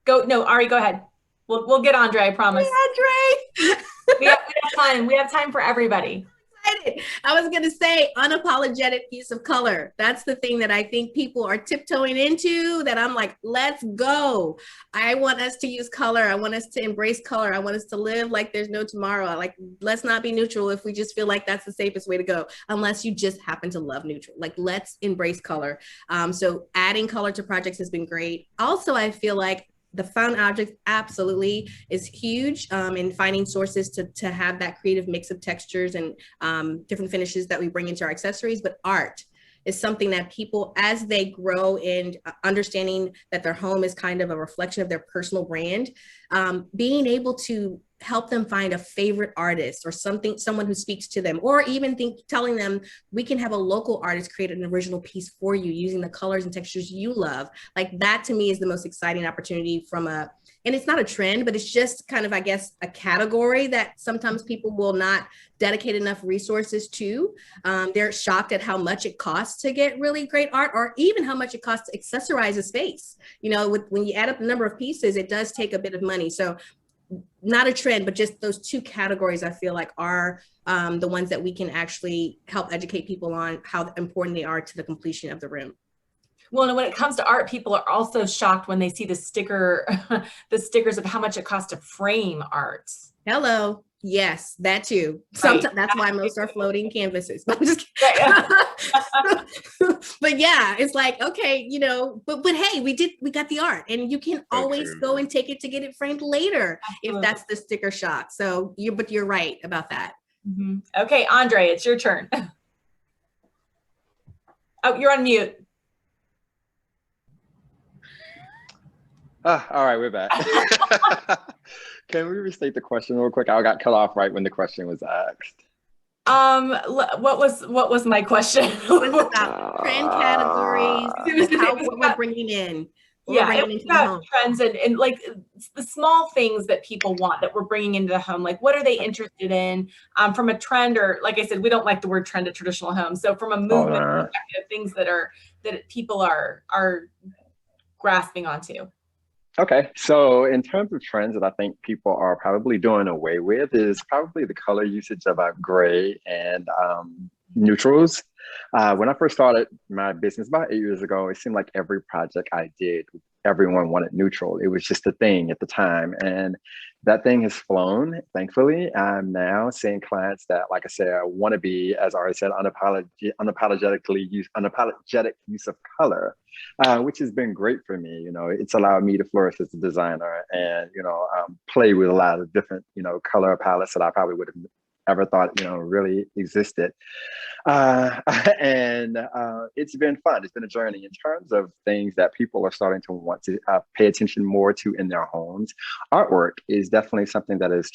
go. No, Ari, go ahead. We'll get Andre, I promise. Hey, Andre. we have time. We have time for everybody. I was going to say unapologetic use of color. That's the thing that I think people are tiptoeing into, that I'm like, let's go. I want us to use color. I want us to embrace color. I want us to live like there's no tomorrow. Like, let's not be neutral if we just feel like that's the safest way to go, unless you just happen to love neutral. Like, let's embrace color. So adding color to projects has been great. Also, I feel like the found object absolutely is huge in finding sources to have that creative mix of textures and different finishes that we bring into our accessories, but art. is something that people, as they grow in understanding that their home is kind of a reflection of their personal brand, being able to help them find a favorite artist or someone who speaks to them, or even telling them we can have a local artist create an original piece for you using the colors and textures you love. Like that to me is the most exciting opportunity and it's not a trend, but it's just kind of, I guess, a category that sometimes people will not dedicate enough resources to. They're shocked at how much it costs to get really great art, or even how much it costs to accessorize a space. You know, when you add up the number of pieces, it does take a bit of money. So not a trend, but just those two categories I feel like are the ones that we can actually help educate people on how important they are to the completion of the room. Well, and when it comes to art, people are also shocked when they see the stickers of how much it costs to frame art. Hello. Yes, that too. Right. That's why most are floating canvases. But I'm just but yeah, it's like, okay, you know, but hey, we got the art, and you can always go and take it to get it framed later. Absolutely. If that's the sticker shock. So you're right about that. Mm-hmm. Okay, Andre, it's your turn. Oh, you're on mute. All right, we're back. Can we restate the question real quick? I got cut off right when the question was asked. What was my question? It was about trend categories, what we're bringing in. Yeah, it's about trends and like the small things that people want that we're bringing into the home. Like, what are they interested in from a trend, or like I said, we don't like the word trend at traditional homes. So from a movement perspective, things that people are grasping onto. Okay, so in terms of trends that I think people are probably doing away with is probably the color usage of gray and neutrals. When I first started my business about 8 years ago, it seemed like every project I did, everyone wanted neutral. It was just a thing at the time. And that thing has flown, thankfully. I'm now seeing clients that, like I said, want to be, as I already said, unapologetic use of color, which has been great for me. You know, it's allowed me to flourish as a designer and, you know, play with a lot of different, you know, color palettes that I probably would have ever thought, you know, really existed. And it's been fun. It's been a journey in terms of things that people are starting to want to pay attention more to in their homes. Artwork is definitely something that has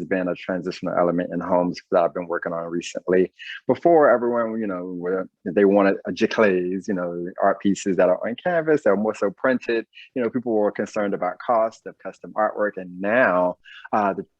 been a transitional element in homes that I've been working on recently. Before, everyone, you know, they wanted giclées, you know, art pieces that are on canvas, that are more so printed. You know, people were concerned about cost of custom artwork, and now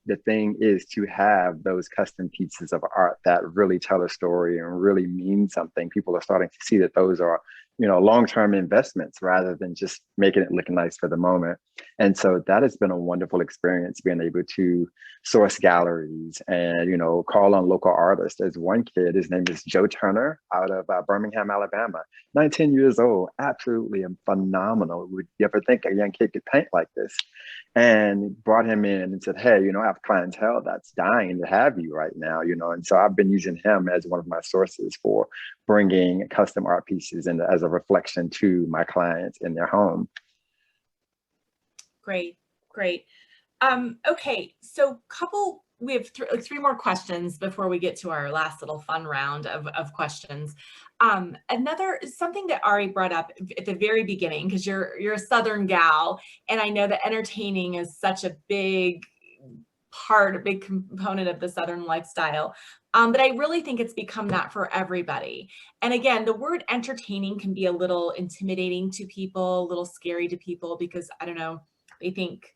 the thing is to have those custom pieces of art that really tell a story and really mean something. People are starting to see that those are, you know, long-term investments rather than just making it look nice for the moment. And so that has been a wonderful experience, being able to source galleries and, you know, call on local artists. There's one kid, his name is Joe Turner out of Birmingham, Alabama, 19 years old, absolutely phenomenal. Would you ever think a young kid could paint like this? And brought him in and said, hey, you know, I have clientele that's dying to have you right now, you know. And so I've been using him as one of my sources for bringing custom art pieces in as a reflection to my clients in their home. Great. Okay, so we have three more questions before we get to our last little fun round of questions. Something that Ari brought up at the very beginning, because you're a Southern gal, and I know that entertaining is such a big component of the Southern lifestyle. But I really think it's become that for everybody. And again, the word entertaining can be a little intimidating to people, a little scary to people, because I don't know, they think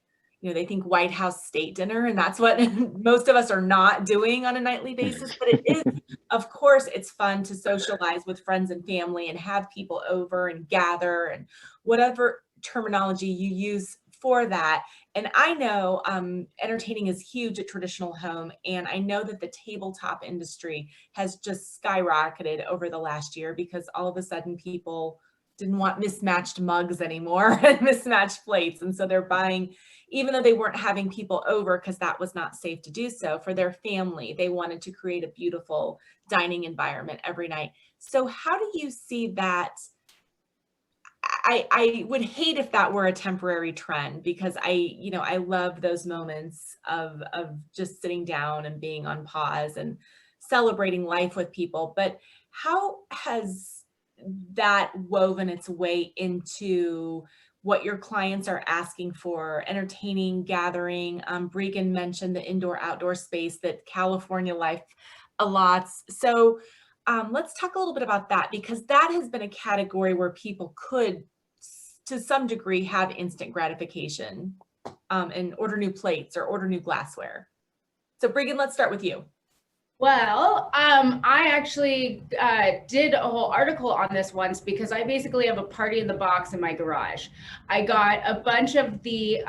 White House steak dinner, and that's what most of us are not doing on a nightly basis. But it is, of course, it's fun to socialize with friends and family and have people over and gather and whatever terminology you use for that. And I know entertaining is huge at traditional home. And I know that the tabletop industry has just skyrocketed over the last year, because all of a sudden people didn't want mismatched mugs anymore and mismatched plates. And so they're buying, even though they weren't having people over because that was not safe to do so, for their family, they wanted to create a beautiful dining environment every night. So how do you see that? I would hate if that were a temporary trend, because I love those moments of just sitting down and being on pause and celebrating life with people. But how has that woven its way into what your clients are asking for, entertaining, gathering. Breegan mentioned the indoor-outdoor space that California Life allots. So let's talk a little bit about that, because that has been a category where people could, to some degree, have instant gratification and order new plates or order new glassware. So Breegan, let's start with you. Well, I actually did a whole article on this once, because I basically have a party in the box in my garage. I got a bunch of the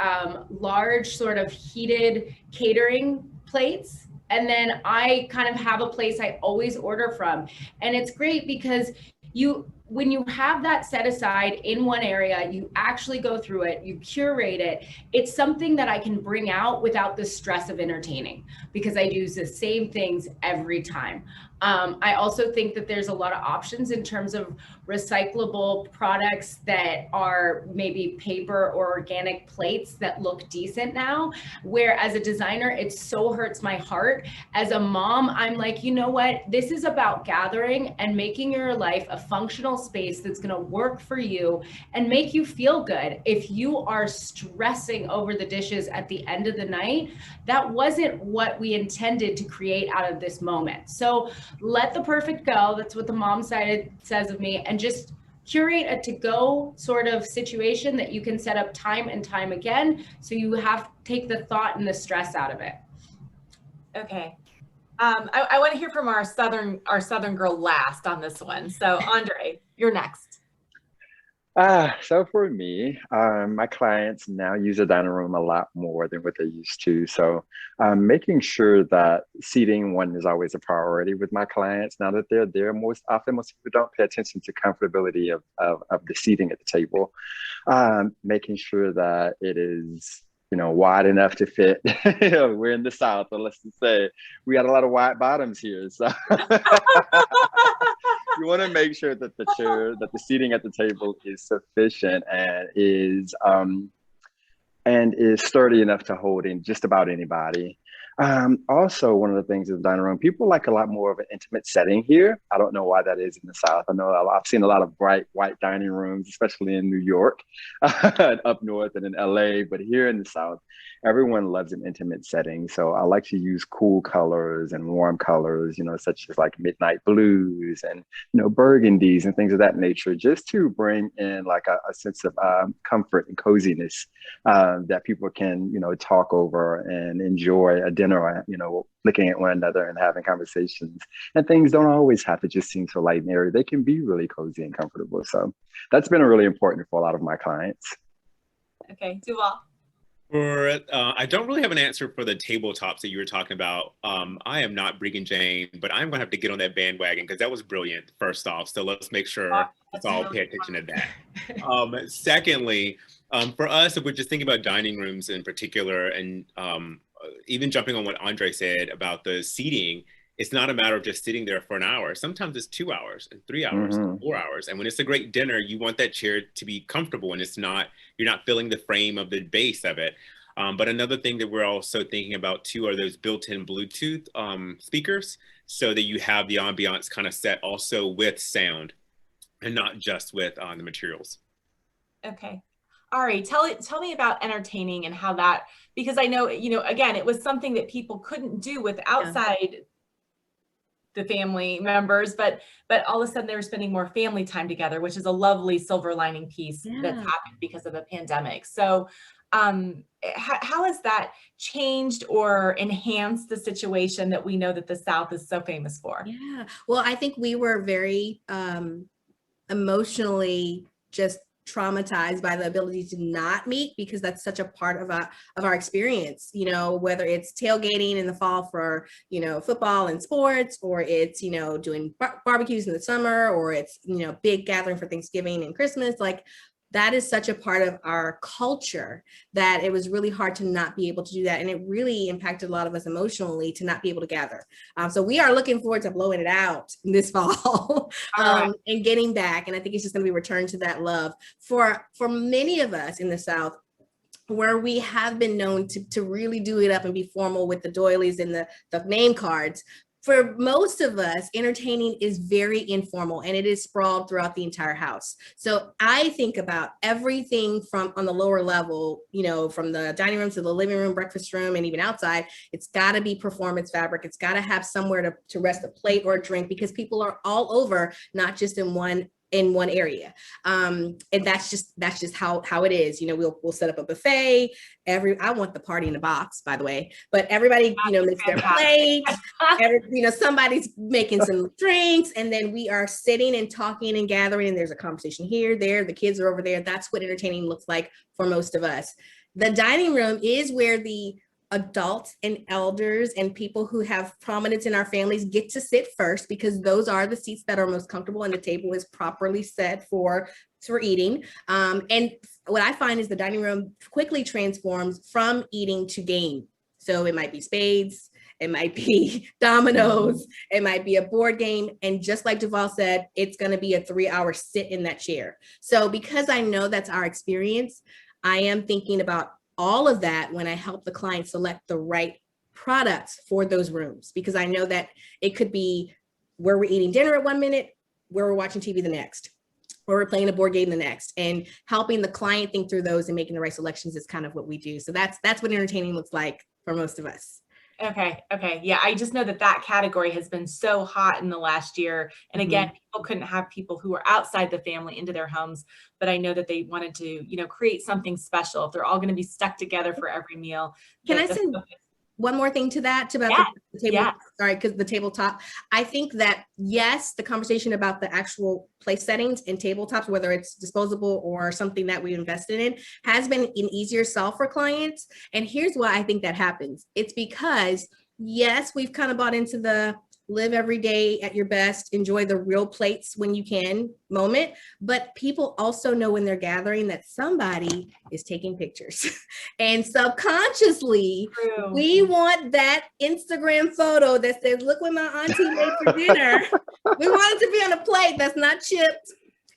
large sort of heated catering plates, and then I kind of have a place I always order from. And it's great because when you have that set aside in one area, you actually go through it, you curate it. It's something that I can bring out without the stress of entertaining, because I use the same things every time. I also think that there's a lot of options in terms of recyclable products that are maybe paper or organic plates that look decent now, where as a designer, it so hurts my heart. As a mom, I'm like, you know what? This is about gathering and making your life a functional space that's going to work for you and make you feel good. If you are stressing over the dishes at the end of the night, that wasn't what we intended to create out of this moment. So let the perfect go. That's what the mom side says of me, and just curate a to-go sort of situation that you can set up time and time again, so you have to take the thought and the stress out of it. Okay. I want to hear from our Southern girl last on this one. So Andre, you're next. So for me, my clients now use a dining room a lot more than what they used to. So making sure that seating one is always a priority with my clients. Now that they're there, most people don't pay attention to comfortability of the seating at the table. Making sure that it is, wide enough to fit. We're in the South, but let's just say we got a lot of wide bottoms here. So you want to make sure that the seating at the table is sufficient and is sturdy enough to hold in just about anybody. Also, one of the things in the dining room, people like a lot more of an intimate setting here. I don't know why that is in the South. I know I've seen a lot of bright white dining rooms, especially in New York, up north and in LA, but here in the South, everyone loves an intimate setting. So I like to use cool colors and warm colors, such as like midnight blues and, burgundies and things of that nature, just to bring in like a sense of comfort and coziness that people can, talk over and enjoy a dinner, looking at one another and having conversations. And things don't always have to just seem so light and airy. They can be really cozy and comfortable. So that's been really important for a lot of my clients. Okay, DuVäl. I don't really have an answer for the tabletops that you were talking about. I am not Breegan Jane, but I'm gonna have to get on that bandwagon because that was brilliant, first off. So let's make sure let's all pay attention to that. Secondly, for us, if we're just thinking about dining rooms in particular, and even jumping on what Andre said about the seating, it's not a matter of just sitting there for an hour. Sometimes it's 2 hours and 3 hours, and 4 hours. And when it's a great dinner, you want that chair to be comfortable and you're not feeling the frame of the base of it. But another thing that we're also thinking about too are those built-in Bluetooth speakers, so that you have the ambiance kind of set also with sound and not just with the materials. Okay. Ari, tell me about entertaining and how that, because I know, again, it was something that people couldn't do with outside the family members, but all of a sudden they were spending more family time together, which is a lovely silver lining piece that's happened because of the pandemic. So how has that changed or enhanced the situation that we know that the South is so famous for? Yeah, well, I think we were very emotionally just traumatized by the ability to not meet, because that's such a part of our experience, whether it's tailgating in the fall for, football and sports, or it's, doing barbecues in the summer, or it's, big gathering for Thanksgiving and Christmas. Like, that is such a part of our culture that it was really hard to not be able to do that. And it really impacted a lot of us emotionally to not be able to gather. So we are looking forward to blowing it out this fall and getting back. And I think it's just going to be returned to that love for many of us in the South, where we have been known to really do it up and be formal with the doilies and the name cards. for most of us, entertaining is very informal and it is sprawled throughout the entire house. So I think about everything from on the lower level, you know, from the dining room to the living room, breakfast room, and even outside. It's got to be performance fabric. It's got to have somewhere to rest a plate or a drink, because people are all over, not just in one area. And that's just how it is. You know, we'll set up a buffet. I want the party in the box, by the way, but everybody, you know, makes their plates. You know, somebody's making some drinks, and then we are sitting and talking and gathering, and there's a conversation here, there, the kids are over there. That's what entertaining looks like for most of us. The dining room is where the adults and elders and people who have prominence in our families get to sit first, because those are the seats that are most comfortable and the table is properly set for eating. And what I find is the dining room quickly transforms from eating to game. So it might be spades, it might be dominoes, it might be a board game. And just like DuVäl said, it's going to be a 3-hour sit in that chair. So because I know that's our experience, I am thinking about all of that when I help the client select the right products for those rooms, because I know that it could be where we're eating dinner at 1 minute, where we're watching TV the next, or we're playing a board game the next, and helping the client think through those and making the right selections is kind of what we do. So that's what entertaining looks like for most of us. Okay. Yeah. I just know that category has been so hot in the last year. And again, people couldn't have people who were outside the family into their homes, but I know that they wanted to, you know, create something special. If they're all going to be stuck together for every meal. Can I say one more thing to that, about the table? Sorry, because the tabletop, I think that, yes, the conversation about the actual place settings and tabletops, whether it's disposable or something that we invested in, has been an easier sell for clients. And here's why I think that happens. It's because, yes, we've kind of bought into the live every day at your best, enjoy the real plates when you can moment, but people also know when they're gathering that somebody is taking pictures. And subconsciously, we want that Instagram photo that says, look what my auntie made for dinner. We want it to be on a plate that's not chipped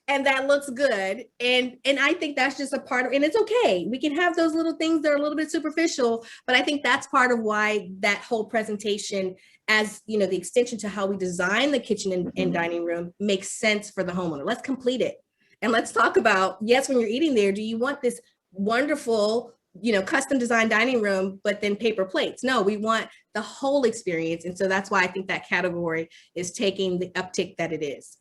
and that looks good. And I think that's just a part of, and it's okay. We can have those little things that are a little bit superficial, but I think that's part of why that whole presentation, as you know, the extension to how we design the kitchen and dining room, makes sense for the homeowner. Let's complete it. And let's talk about, yes, when you're eating there, do you want this wonderful, you know, custom designed dining room, but then paper plates? No, we want the whole experience. And so that's why I think that category is taking the uptick that it is.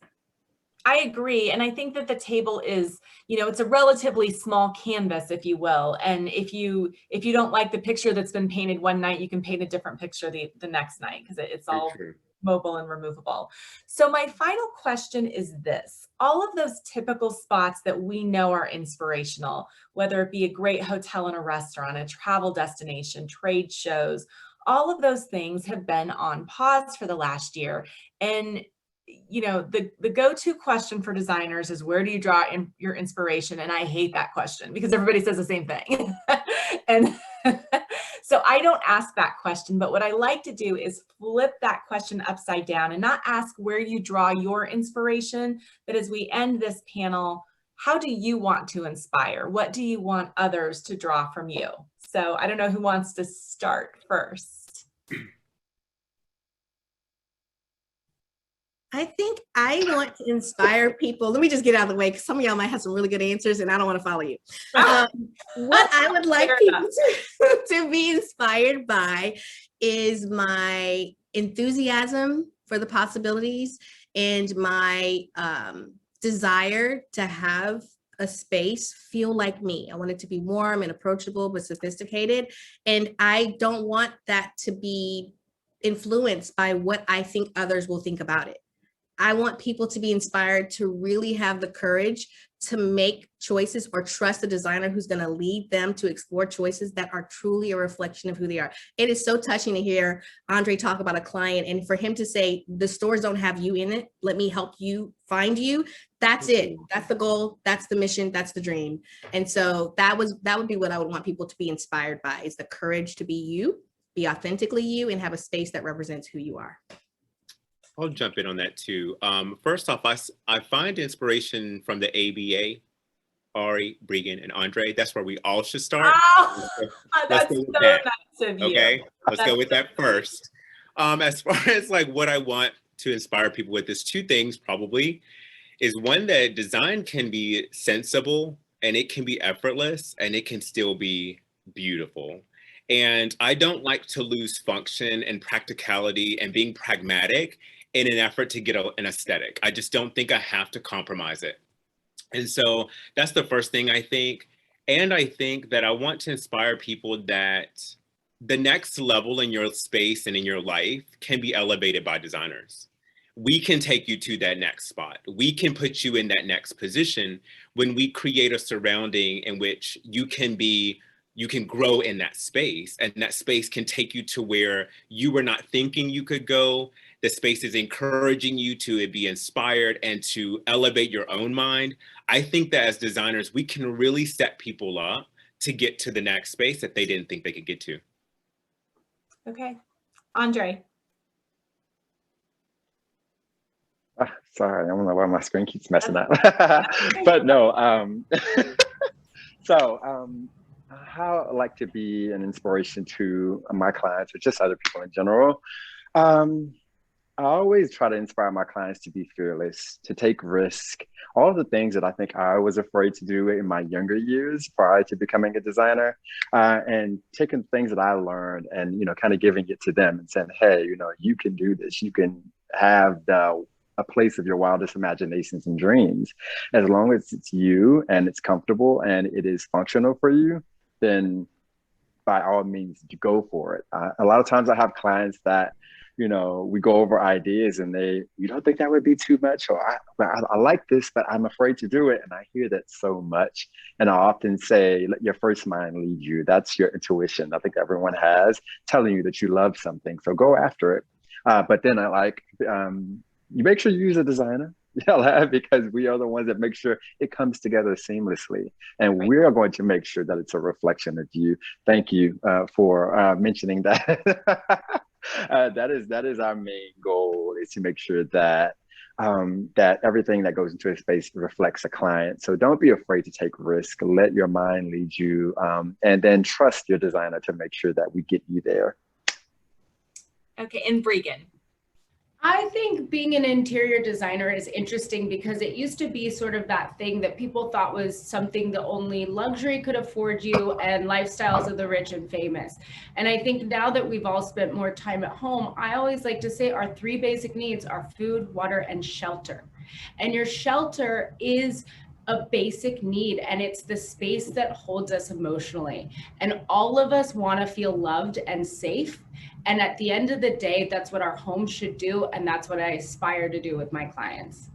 I agree. And I think that the table is, you know, it's a relatively small canvas, if you will. And if you don't like the picture that's been painted one night, you can paint a different picture the next night, because it's all mobile and removable. So my final question is this: all of those typical spots that we know are inspirational, whether it be a great hotel and a restaurant, a travel destination, trade shows, all of those things have been on pause for the last year. And you know, the go-to question for designers is, where do you draw your inspiration? And I hate that question because everybody says the same thing. And so I don't ask that question, but what I like to do is flip that question upside down and not ask where you draw your inspiration, but as we end this panel, how do you want to inspire? What do you want others to draw from you? So I don't know who wants to start first. I think I want to inspire people. Let me just get out of the way, because some of y'all might have some really good answers and I don't want to follow you. What I would like people to be inspired by is my enthusiasm for the possibilities and my desire to have a space feel like me. I want it to be warm and approachable, but sophisticated. And I don't want that to be influenced by what I think others will think about it. I want people to be inspired to really have the courage to make choices or trust a designer who's going to lead them to explore choices that are truly a reflection of who they are. It is so touching to hear Andre talk about a client and for him to say, the stores don't have you in it. Let me help you find you. That's it. That's the goal. That's the mission. That's the dream. And so that would be what I would want people to be inspired by, is the courage to be you, be authentically you, and have a space that represents who you are. I'll jump in on that too. First off, I find inspiration from the ABA, Ari, Breegan, and Andre. That's where we all should start. Oh, that's so nice of you. Okay, let's go with that first. As far as like what I want to inspire people with, is two things probably. Is one, that design can be sensible and it can be effortless and it can still be beautiful. And I don't like to lose function and practicality and being pragmatic in an effort to get an aesthetic. I just don't think I have to compromise it. And so that's the first thing I think. And I think that I want to inspire people that the next level in your space and in your life can be elevated by designers. We can take you to that next spot. We can put you in that next position when we create a surrounding in which you can grow in that space, and that space can take you to where you were not thinking you could go. The space is encouraging you to be inspired and to elevate your own mind. I think that as designers, we can really set people up to get to the next space that they didn't think they could get to. Okay. Andre. Sorry, I don't know why my screen keeps messing up. But no, how I like to be an inspiration to my clients or just other people in general. I always try to inspire my clients to be fearless, to take risk, all of the things that I think I was afraid to do in my younger years prior to becoming a designer, and taking things that I learned and, you know, kind of giving it to them and saying, hey, you know, you can do this. You can have a place of your wildest imaginations and dreams. As long as it's you and it's comfortable and it is functional for you, then by all means, you go for it. A lot of times I have clients that, you know, we go over ideas and you don't think that would be too much? Or I like this, but I'm afraid to do it. And I hear that so much. And I often say, let your first mind lead you. That's your intuition. I think everyone has, telling you that you love something. So go after it. But then I like, you make sure you use a designer, because we are the ones that make sure it comes together seamlessly. And we are going to make sure that it's a reflection of you. Thank you for mentioning that. That is our main goal, is to make sure that that everything that goes into a space reflects a client. So don't be afraid to take risk. Let your mind lead you, and then trust your designer to make sure that we get you there. Okay, and Breegan. I think being an interior designer is interesting because it used to be sort of that thing that people thought was something that only luxury could afford you and lifestyles of the rich and famous. And I think now that we've all spent more time at home, I always like to say our three basic needs are food, water, and shelter. And your shelter is a basic need, and it's the space that holds us emotionally. And all of us want to feel loved and safe. And at the end of the day, that's what our home should do. And that's what I aspire to do with my clients.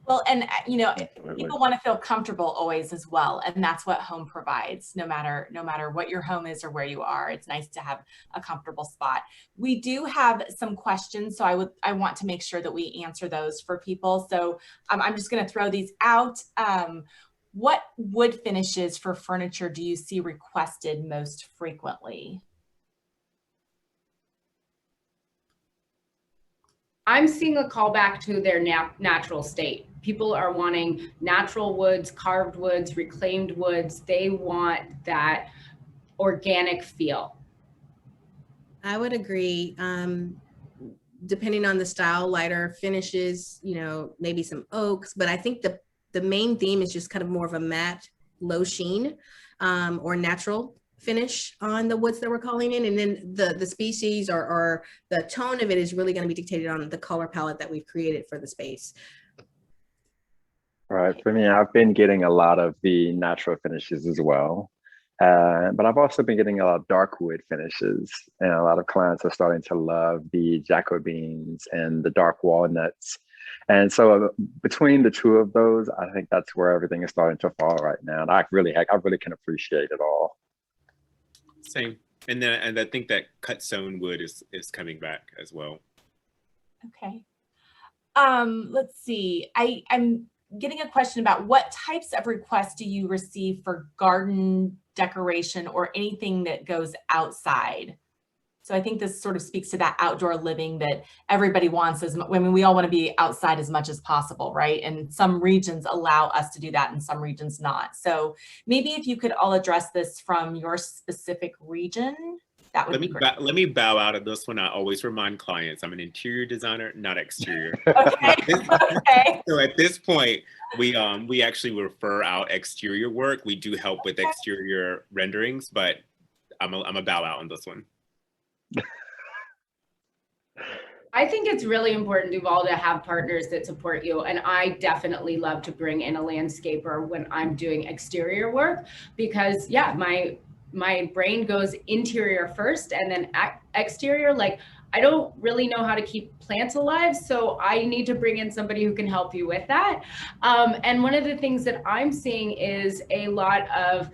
Well, and you know, people want to feel comfortable always as well. And that's what home provides, no matter what your home is or where you are. It's nice to have a comfortable spot. We do have some questions, so I want to make sure that we answer those for people. So I'm just going to throw these out. What wood finishes for furniture do you see requested most frequently? I'm seeing a callback to their natural state. People are wanting natural woods, carved woods, reclaimed woods. They want that organic feel. I would agree. Depending on the style, lighter finishes, you know, maybe some oaks, but I think the main theme is just kind of more of a matte, low sheen, or natural finish on the woods that we're calling in. And then the species or the tone of it is really going to be dictated on the color palette that we've created for the space. Right. For me, I've been getting a lot of the natural finishes as well. But I've also been getting a lot of dark wood finishes, and a lot of clients are starting to love the Jacobines and the dark walnuts. And so between the two of those, I think that's where everything is starting to fall right now. And I really can appreciate it all. Same. And I think that cut sewn wood is coming back as well. Okay. Let's see. I'm getting a question about what types of requests do you receive for garden decoration or anything that goes outside? So I think this sort of speaks to that outdoor living that everybody wants. I mean, we all want to be outside as much as possible, right? And some regions allow us to do that and some regions not. So maybe if you could all address this from your specific region. that would be great. Let me bow out of this one. I always remind clients I'm an interior designer, not exterior. Okay. Okay. So at this point, we actually refer out exterior work. We do help with exterior renderings, but I'm a bow out on this one. I think it's really important, DuVäl, to have partners that support you. And I definitely love to bring in a landscaper when I'm doing exterior work because, yeah, my brain goes interior first and then exterior. Like, I don't really know how to keep plants alive, so I need to bring in somebody who can help you with that. And one of the things that I'm seeing is a lot of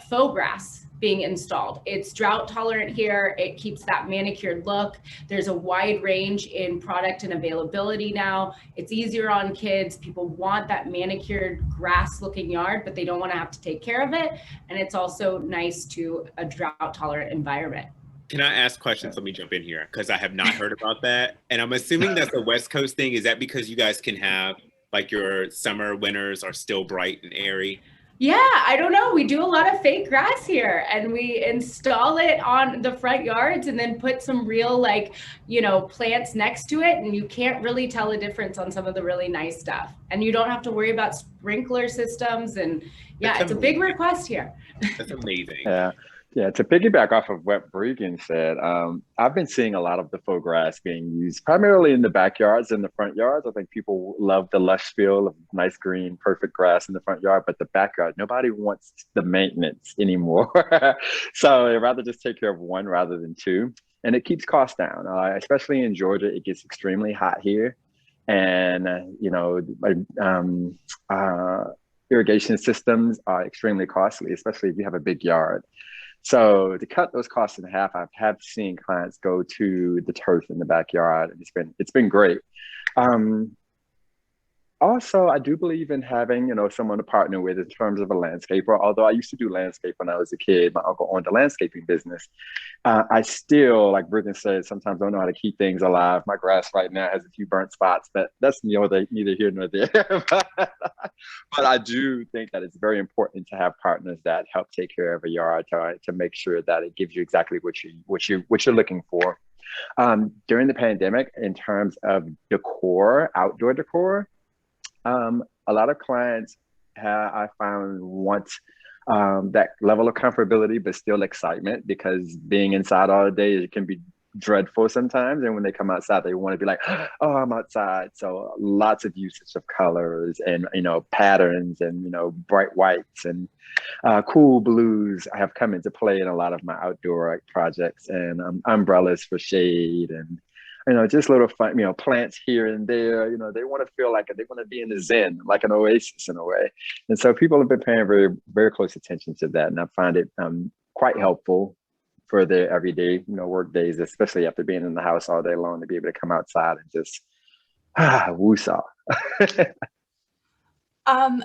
faux grass being installed. It's drought tolerant here. It keeps that manicured look. There's a wide range in product and availability now. It's easier on kids. People want that manicured grass looking yard, but they don't want to have to take care of it. And it's also nice to a drought tolerant environment. Can I ask questions? Let me jump in here because I have not heard about that. And I'm assuming that's a West Coast thing. Is that because you guys can have like your summer, winters are still bright and airy? Yeah, I don't know. We do a lot of fake grass here and we install it on the front yards and then put some real plants next to it. And you can't really tell a difference on some of the really nice stuff. And you don't have to worry about sprinkler systems. And yeah, it's a big request here. That's amazing. Yeah, to piggyback off of what Breegan said, I've been seeing a lot of the faux grass being used primarily in the backyards and the front yards. I think people love the lush feel of nice green, perfect grass in the front yard, but the backyard, nobody wants the maintenance anymore. So they'd rather just take care of one rather than two. And it keeps costs down, especially in Georgia. It gets extremely hot here. And, irrigation systems are extremely costly, especially if you have a big yard. So to cut those costs in half, I've had seen clients go to the turf in the backyard, and it's been great. Also, I do believe in having, someone to partner with in terms of a landscaper. Although I used to do landscape when I was a kid, my uncle owned a landscaping business. I still, like Brittany said, sometimes don't know how to keep things alive. My grass right now has a few burnt spots, but that's neither here nor there. But I do think that it's very important to have partners that help take care of a yard to make sure that it gives you exactly what you're looking for. During the pandemic, in terms of decor, outdoor decor, a lot of clients I found want that level of comfortability, but still excitement, because being inside all day, it can be dreadful sometimes. And when they come outside, they want to be like, oh, I'm outside. So lots of usage of colors and, patterns and, bright whites and cool blues have come into play in a lot of my outdoor projects, and umbrellas for shade and just little fun, plants here and there. They want to feel like they want to be in the zen, like an oasis in a way. And so people have been paying very, very close attention to that. And I find it quite helpful for their everyday, work days, especially after being in the house all day long, to be able to come outside and just woo-saw.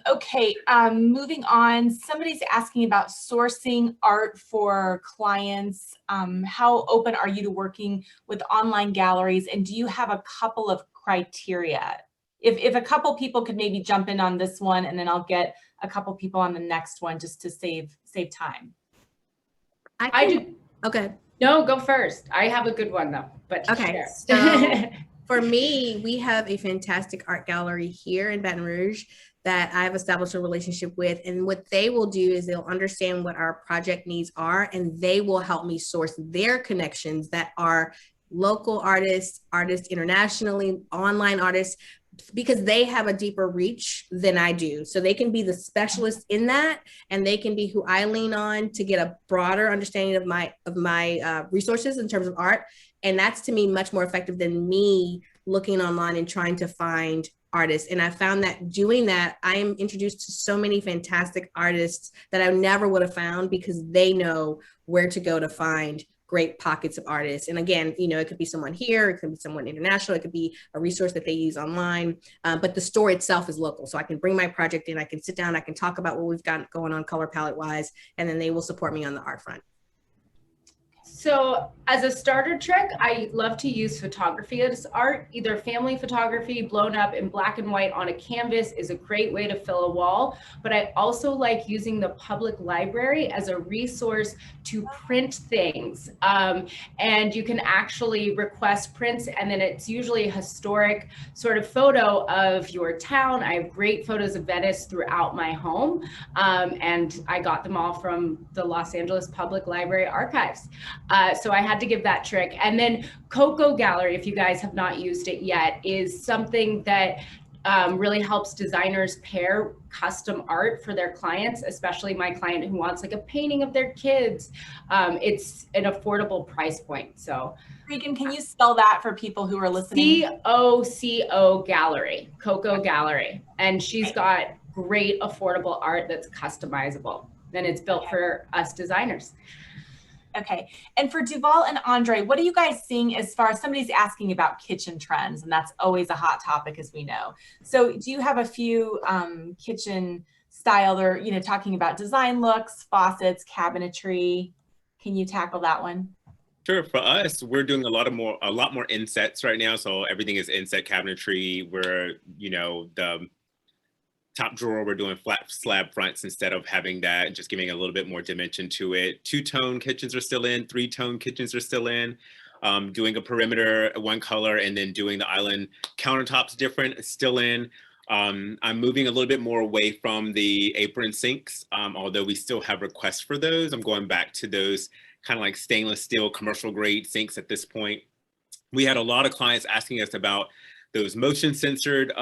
Okay, moving on. Somebody's asking about sourcing art for clients. How open are you to working with online galleries? And do you have a couple of criteria? If a couple people could maybe jump in on this one, and then I'll get a couple people on the next one just to save time. I do. Okay. No, go first. I have a good one though, but okay. So for me, we have a fantastic art gallery here in Baton Rouge that I've established a relationship with. And what they will do is they'll understand what our project needs are, and they will help me source their connections that are local artists internationally, online artists, because they have a deeper reach than I do. So they can be the specialist in that, and they can be who I lean on to get a broader understanding of my resources in terms of art. And that's, to me, much more effective than me looking online and trying to find artists. And I found that doing that, I am introduced to so many fantastic artists that I never would have found, because they know where to go to find great pockets of artists. And again, it could be someone here, it could be someone international, it could be a resource that they use online, but the store itself is local. So I can bring my project in, I can sit down, I can talk about what we've got going on color palette wise, and then they will support me on the art front. So as a starter trick, I love to use photography as art. Either family photography blown up in black and white on a canvas is a great way to fill a wall. But I also like using the public library as a resource to print things. And you can actually request prints, and then it's usually a historic sort of photo of your town. I have great photos of Venice throughout my home. And I got them all from the Los Angeles Public Library archives. So I had to give that trick. And then Coco Gallery, if you guys have not used it yet, is something that really helps designers pair custom art for their clients, especially my client who wants like a painting of their kids. It's an affordable price point. So Breegan, can you spell that for people who are listening? COCO Gallery, Coco Gallery. And she's got great affordable art that's customizable. And it's built for us designers. Okay. And for DuVäl and Andre, what are you guys seeing as far as somebody's asking about kitchen trends? And that's always a hot topic, as we know. So do you have a few kitchen style or, you know, talking about design looks, faucets, cabinetry? Can you tackle that one? Sure. For us, we're doing a lot more insets right now. So everything is inset cabinetry. We're, you know, the top drawer, we're doing flat slab fronts instead of having that and just giving a little bit more dimension to it. Two-tone kitchens are still in, three-tone kitchens are still in. Doing a perimeter, one color, and then doing the island countertops different, still in. I'm moving a little bit more away from the apron sinks, although we still have requests for those. I'm going back to those kind of like stainless steel commercial grade sinks at this point. We had a lot of clients asking us about those motion censored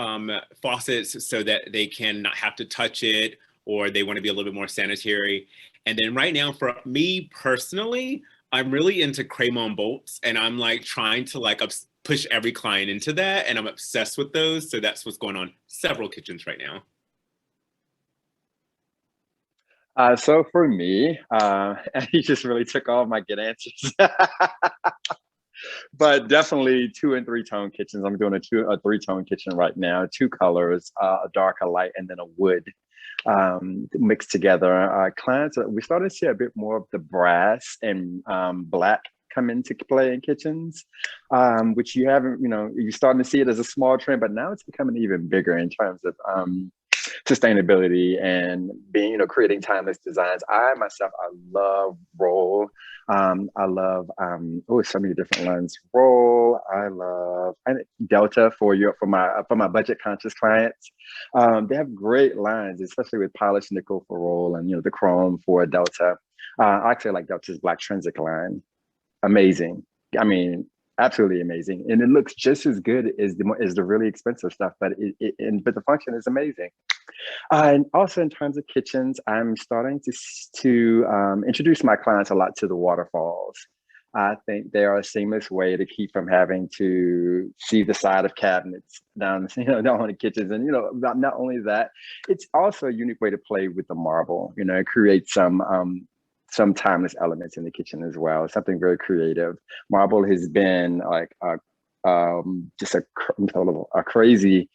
faucets so that they can not have to touch it, or they want to be a little bit more sanitary. And then right now for me personally, I'm really into Cremon bolts, and I'm like trying to like push every client into that, and I'm obsessed with those. So that's what's going on several kitchens right now. So for me, he just really took all my good answers. But definitely 2- and 3-tone kitchens. I'm doing a 3-tone kitchen right now, 2 colors, a dark, a light, and then a wood mixed together. Clients, we started to see a bit more of the brass and black come into play in kitchens, which you haven't, you know, you're starting to see it as a small trend, but now it's becoming even bigger in terms of sustainability and being, you know, creating timeless designs. I myself, I love roll. I love so many different lines. Roll. I love Delta for my budget conscious clients. They have great lines, especially with polished nickel for roll and, you know, the chrome for Delta. I actually like Delta's black Trinsic line. Amazing. I mean, absolutely amazing, and it looks just as good as the really expensive stuff. But but the function is amazing. And also in terms of kitchens, I'm starting to introduce my clients a lot to the waterfalls. I think they are a seamless way to keep from having to see the side of cabinets down the kitchens. And, you know, not only that, it's also a unique way to play with the marble, you know, create some timeless elements in the kitchen as well. Something very creative. Marble has been like just a crazy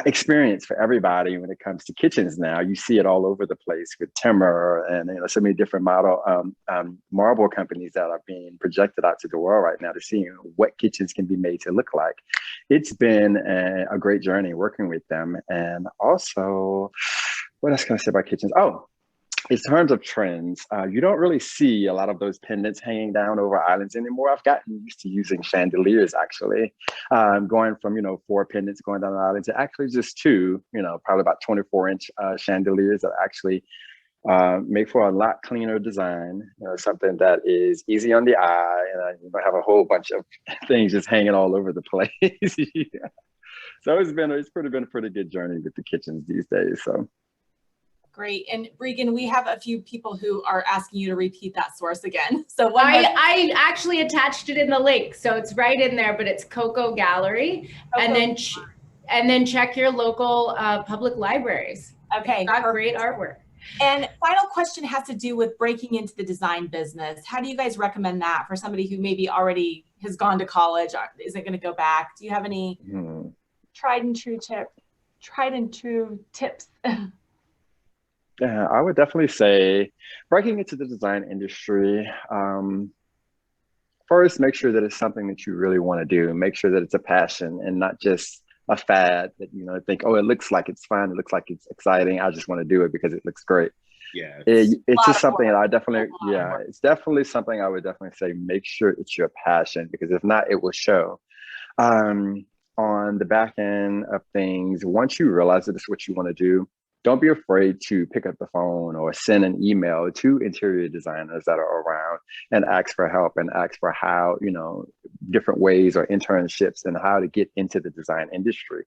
experience for everybody when it comes to kitchens now. You see it all over the place with timber and, you know, so many different marble companies that are being projected out to the world right now to see what kitchens can be made to look like. It's been a great journey working with them. And also, what else can I say about kitchens? Oh, in terms of trends, you don't really see a lot of those pendants hanging down over islands anymore. I've gotten used to using chandeliers, actually, going from, you know, 4 pendants going down the island to actually just 2, you know, probably about 24-inch chandeliers that actually make for a lot cleaner design, you know, something that is easy on the eye, and you don't have a whole bunch of things just hanging all over the place. Yeah. So it's been a pretty good journey with the kitchens these days. So. Great. And Breegan, we have a few people who are asking you to repeat that source again. So I actually attached it in the link, so it's right in there, but it's Coco Gallery. And then check your local public libraries. Okay. It's got great artwork. And final question has to do with breaking into the design business. How do you guys recommend that for somebody who maybe already has gone to college, isn't going to go back? Do you have any tried and true tips? Yeah, I would definitely say breaking into the design industry, first make sure that it's something that you really want to do. Make sure that it's a passion and not just a fad that, you know, think, oh, it looks like it's fun. It looks like it's exciting. I just want to do it because it looks great. Yeah. It's just something that I definitely, it's definitely something I would definitely say, make sure it's your passion, because if not, it will show. On the back end of things, once you realize that it's what you want to do, don't be afraid to pick up the phone or send an email to interior designers that are around and ask for help and ask for how, you know, different ways or internships and how to get into the design industry.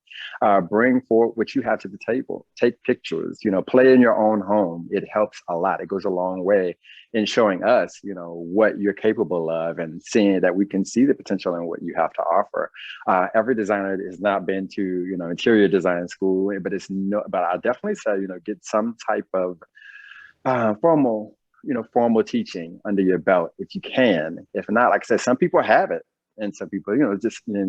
Bring forward what you have to the table. Take pictures, you know, play in your own home. It helps a lot. It goes a long way in showing us, you know, what you're capable of and seeing that we can see the potential in what you have to offer. Every designer has not been to, you know, interior design school, but I definitely say, you know, get some type of formal teaching under your belt if you can. If not, like I said, some people have it. And some people, you know,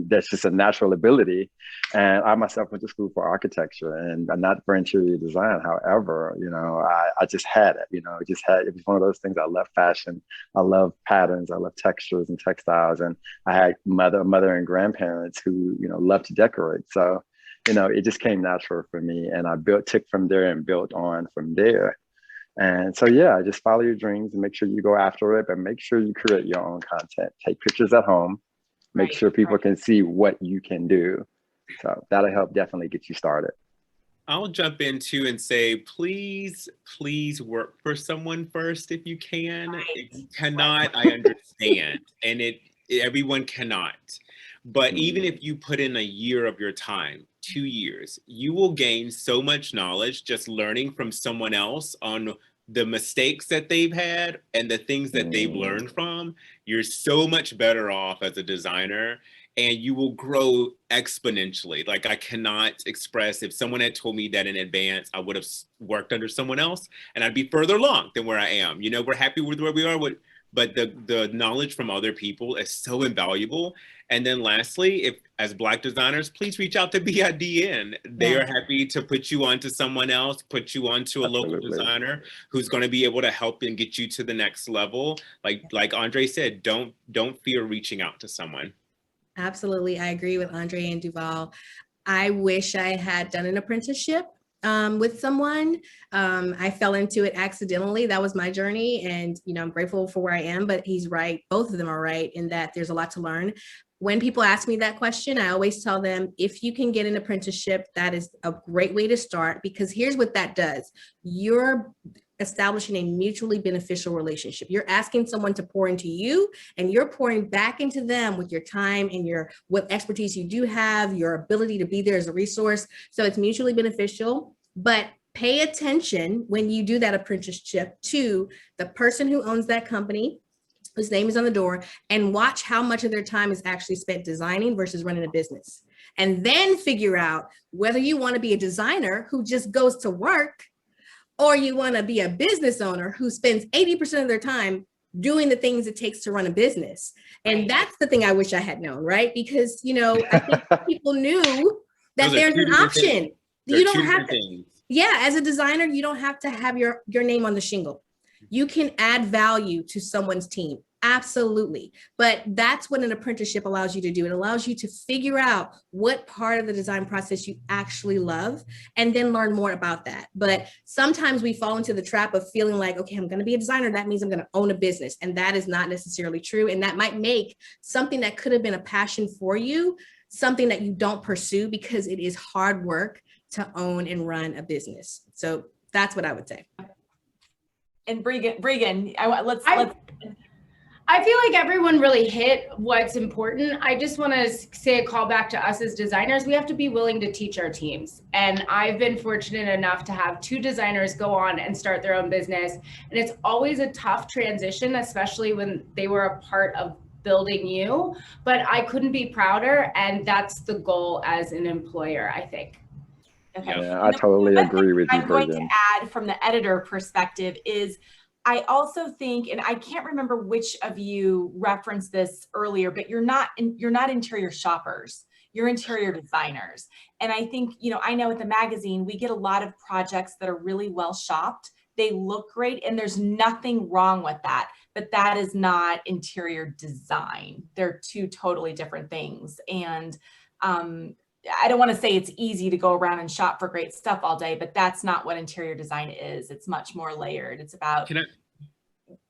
that's just a natural ability. And I myself went to school for architecture and not for interior design. However, you know, I just had it, you know, it was one of those things. I love fashion. I love patterns. I love textures and textiles. And I had mother and grandparents who, you know, love to decorate. So, you know, it just came natural for me. And I took from there and built on from there. And so, yeah, just follow your dreams and make sure you go after it, but make sure you create your own content. Take pictures at home. Make sure people can see what you can do. So that'll help definitely get you started. I'll jump in too and say, please work for someone first if you can. If you cannot, I understand. And everyone cannot. But even if you put in a year of your time, 2 years, you will gain so much knowledge just learning from someone else on the mistakes that they've had and the things that they've learned from. You're so much better off as a designer, and you will grow exponentially. Like, I cannot express, if someone had told me that in advance, I would have worked under someone else and I'd be further along than where I am. You know, we're happy with where we are, but the knowledge from other people is so invaluable. And then lastly, if as Black designers, please reach out to BIDN. They are happy to put you onto someone else, put you onto a local designer who's going to be able to help and get you to the next level. Like Andre said, don't fear reaching out to someone. Absolutely. I agree with Andre and DuVäl. I wish I had done an apprenticeship with someone. I fell into it accidentally. That was my journey. And, you know, I'm grateful for where I am, but he's right. Both of them are right in that there's a lot to learn. When people ask me that question, I always tell them, if you can get an apprenticeship, that is a great way to start, because here's what that does. You're establishing a mutually beneficial relationship. You're asking someone to pour into you, and you're pouring back into them with your time and what expertise you do have, your ability to be there as a resource. So it's mutually beneficial, but pay attention when you do that apprenticeship to the person who owns that company, whose name is on the door, and watch how much of their time is actually spent designing versus running a business. And then figure out whether you want to be a designer who just goes to work, or you want to be a business owner who spends 80% of their time doing the things it takes to run a business. And that's the thing I wish I had known, right? Because, you know, I think people knew that there's an option. You don't have to, as a designer, you don't have to have your name on the shingle. You can add value to someone's team. Absolutely. But that's what an apprenticeship allows you to do. It allows you to figure out what part of the design process you actually love and then learn more about that. But sometimes we fall into the trap of feeling like, okay, I'm going to be a designer. That means I'm going to own a business. And that is not necessarily true. And that might make something that could have been a passion for you something that you don't pursue, because it is hard work to own and run a business. So that's what I would say. And Breegan, I feel like everyone really hit what's important. I just want to say a call back to us as designers. We have to be willing to teach our teams. And I've been fortunate enough to have 2 designers go on and start their own business. And it's always a tough transition, especially when they were a part of building you. But I couldn't be prouder. And that's the goal as an employer, I think. Okay. Yeah, I totally agree with you, I'm going Breegan. to add from the editor perspective is, I also think, and I can't remember which of you referenced this earlier, but you're not interior shoppers, you're interior designers. And I think, you know, I know at the magazine, we get a lot of projects that are really well shopped. They look great, and there's nothing wrong with that. but that is not interior design. They're two totally different things. And I don't want to say it's easy to go around and shop for great stuff all day, but that's not what interior design is. It's much more layered. It's about,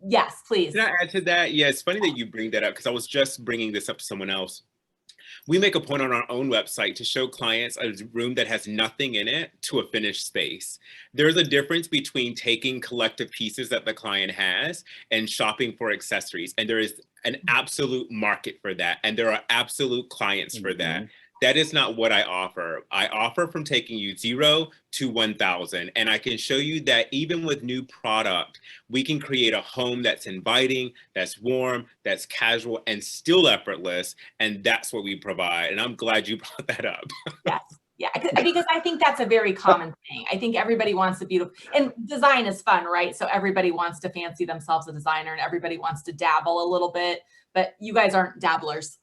yes, please. Can I add to that? Yeah, it's funny that you bring that up because I was just bringing this up to someone else. We make a point on our own website to show clients a room that has nothing in it to a finished space. There's a difference between taking collective pieces that the client has and shopping for accessories. And there is an absolute market for that. And there are absolute clients for that. That is not what I offer. I offer from taking you 0 to 1,000. And I can show you that even with new product, we can create a home that's inviting, that's warm, that's casual, and still effortless. And that's what we provide. And I'm glad you brought that up. Yes. Yeah, because I think that's a very common thing. I think everybody wants a beautiful, and design is fun, right? So everybody wants to fancy themselves a designer and everybody wants to dabble a little bit, but you guys aren't dabblers.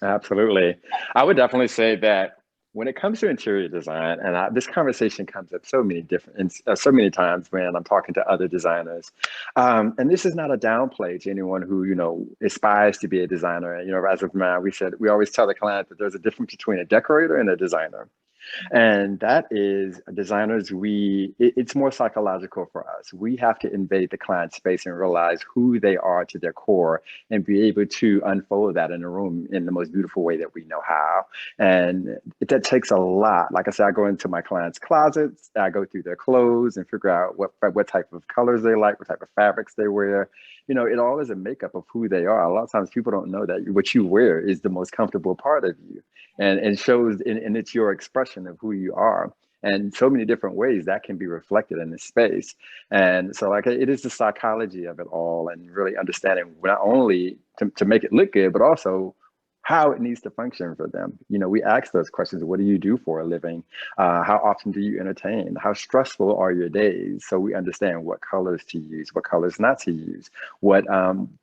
Absolutely. I would definitely say that when it comes to interior design, and this conversation comes up so many times when I'm talking to other designers, and this is not a downplay to anyone who, you know, aspires to be a designer. You know, as of now, we always tell the client that there's a difference between a decorator and a designer. And that is designers, it's more psychological for us. We have to invade the client space and realize who they are to their core and be able to unfold that in a room in the most beautiful way that we know how. And that takes a lot. Like I said, I go into my clients' closets, I go through their clothes and figure out what type of colors they like, what type of fabrics they wear. You know, it all is a makeup of who they are. A lot of times people don't know that what you wear is the most comfortable part of you, and shows, and it's your expression of who you are. And so many different ways that can be reflected in this space. And so like it is the psychology of it all, and really understanding not only to make it look good, but also how it needs to function for them. You know, we ask those questions. What do you do for a living? How often do you entertain? How stressful are your days? So we understand what colors to use, what colors not to use, what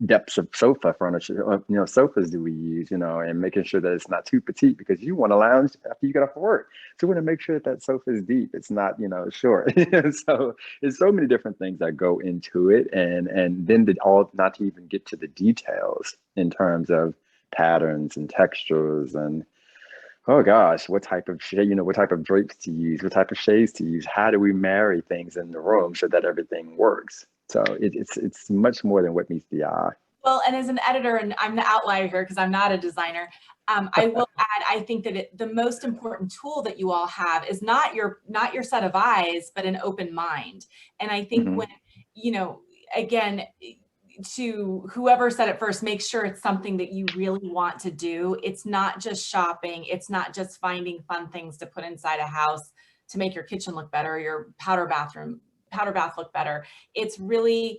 depths of sofa furniture, you know, sofas do we use, you know, and making sure that it's not too petite because you want to lounge after you get off of work. So we want to make sure that sofa is deep. It's not, you know, short. So there's so many different things that go into it. And then not to even get to the details in terms of patterns and textures and, oh gosh, what type of shade, you know, what type of drapes to use, what type of shades to use, how do we marry things in the room so that everything works? So it's much more than what meets the eye. Well, and as an editor, and I'm the outlier here because I'm not a designer, I will add, I think that the most important tool that you all have is not your set of eyes, but an open mind. And I think when, you know, again, to whoever said it first, make sure it's something that you really want to do. It's not just shopping. It's not just finding fun things to put inside a house to make your kitchen look better, your powder bath look better. It's really,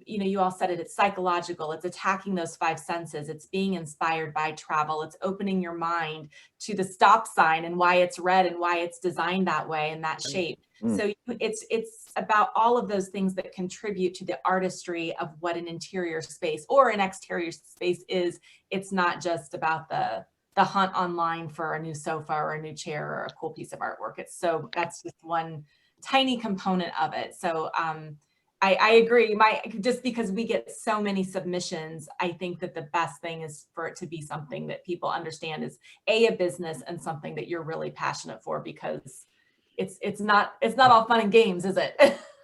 you know, you all said it, it's psychological. It's attacking those 5 senses. It's being inspired by travel. It's opening your mind to the stop sign and why it's red and why it's designed that way and that shape. So it's about all of those things that contribute to the artistry of what an interior space or an exterior space is. It's not just about the hunt online for a new sofa or a new chair or a cool piece of artwork. That's just one tiny component of it. So I agree. Just because we get so many submissions, I think that the best thing is for it to be something that people understand is a business and something that you're really passionate for, because it's not all fun and games, is it?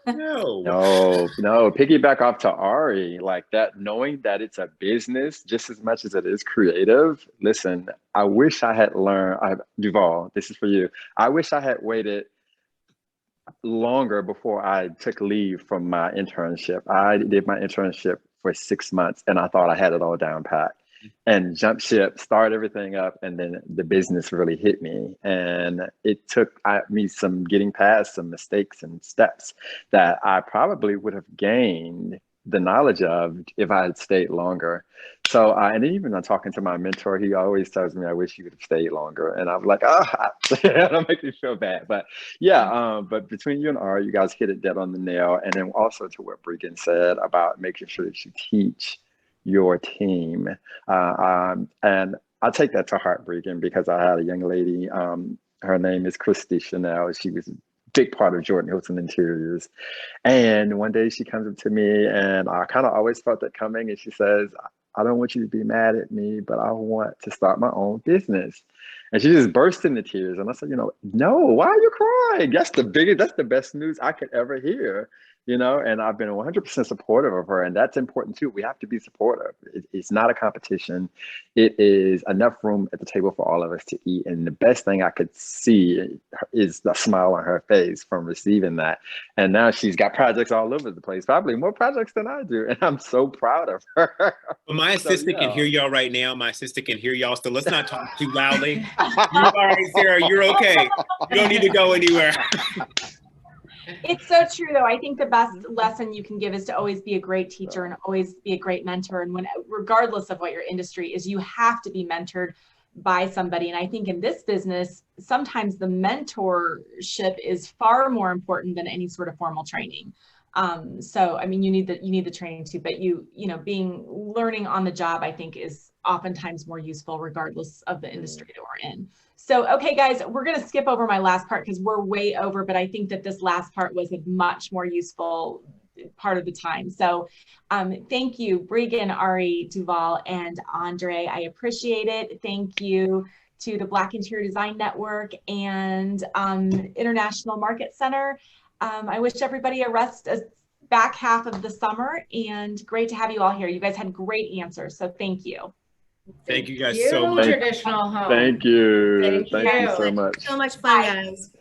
No. Piggyback off to Ari, like that, knowing that it's a business just as much as it is creative. Listen, I wish I had learned, DuVäl, this is for you. I wish I had waited longer before I took leave from my internship. I did my internship for 6 months and I thought I had it all down packed, and jumped ship, start everything up, and then the business really hit me. And it took me some getting past some mistakes and steps that I probably would have gained the knowledge of if I had stayed longer. So, and even I'm talking to my mentor, he always tells me, I wish you would have stayed longer. And I'm like, don't make me feel bad. But yeah, but between you and Ari, you guys hit it dead on the nail. And then also to what Breegan said about making sure that you teach your team. And I take that to heart, Breegan, because I had a young lady, her name is Christy Chanel. She was big part of Jordan Hilton Interiors. And one day she comes up to me, and I kind of always felt that coming, and she says, I don't want you to be mad at me, but I want to start my own business. And she just burst into tears. And I said, no, why are you crying? That's the best news I could ever hear, and I've been 100% supportive of her. And that's important too. We have to be supportive. It's not a competition. It is enough room at the table for all of us to eat. And the best thing I could see is the smile on her face from receiving that. And now she's got projects all over the place, probably more projects than I do. And I'm so proud of her. Well, my assistant can hear y'all right now. My assistant can hear y'all. So let's not talk too loudly. You're all right, Sarah. You're okay. You don't need to go anywhere. It's so true, though. I think the best lesson you can give is to always be a great teacher and always be a great mentor. And regardless of what your industry is, you have to be mentored by somebody. And I think in this business, sometimes the mentorship is far more important than any sort of formal training. So, I mean, you need the training too, but learning on the job, I think, is oftentimes more useful regardless of the industry that we're in. So, okay, guys, we're going to skip over my last part because we're way over, but I think that this last part was a much more useful part of the time. So thank you, Breegan, Ari, DuVäl, and Andre. I appreciate it. Thank you to the Black Interior Design Network and International Market Center. I wish everybody a back half of the summer, and great to have you all here. You guys had great answers, so thank you. Thank you guys so much. Traditional home. Thank you. Thank you so much. So much fun, guys.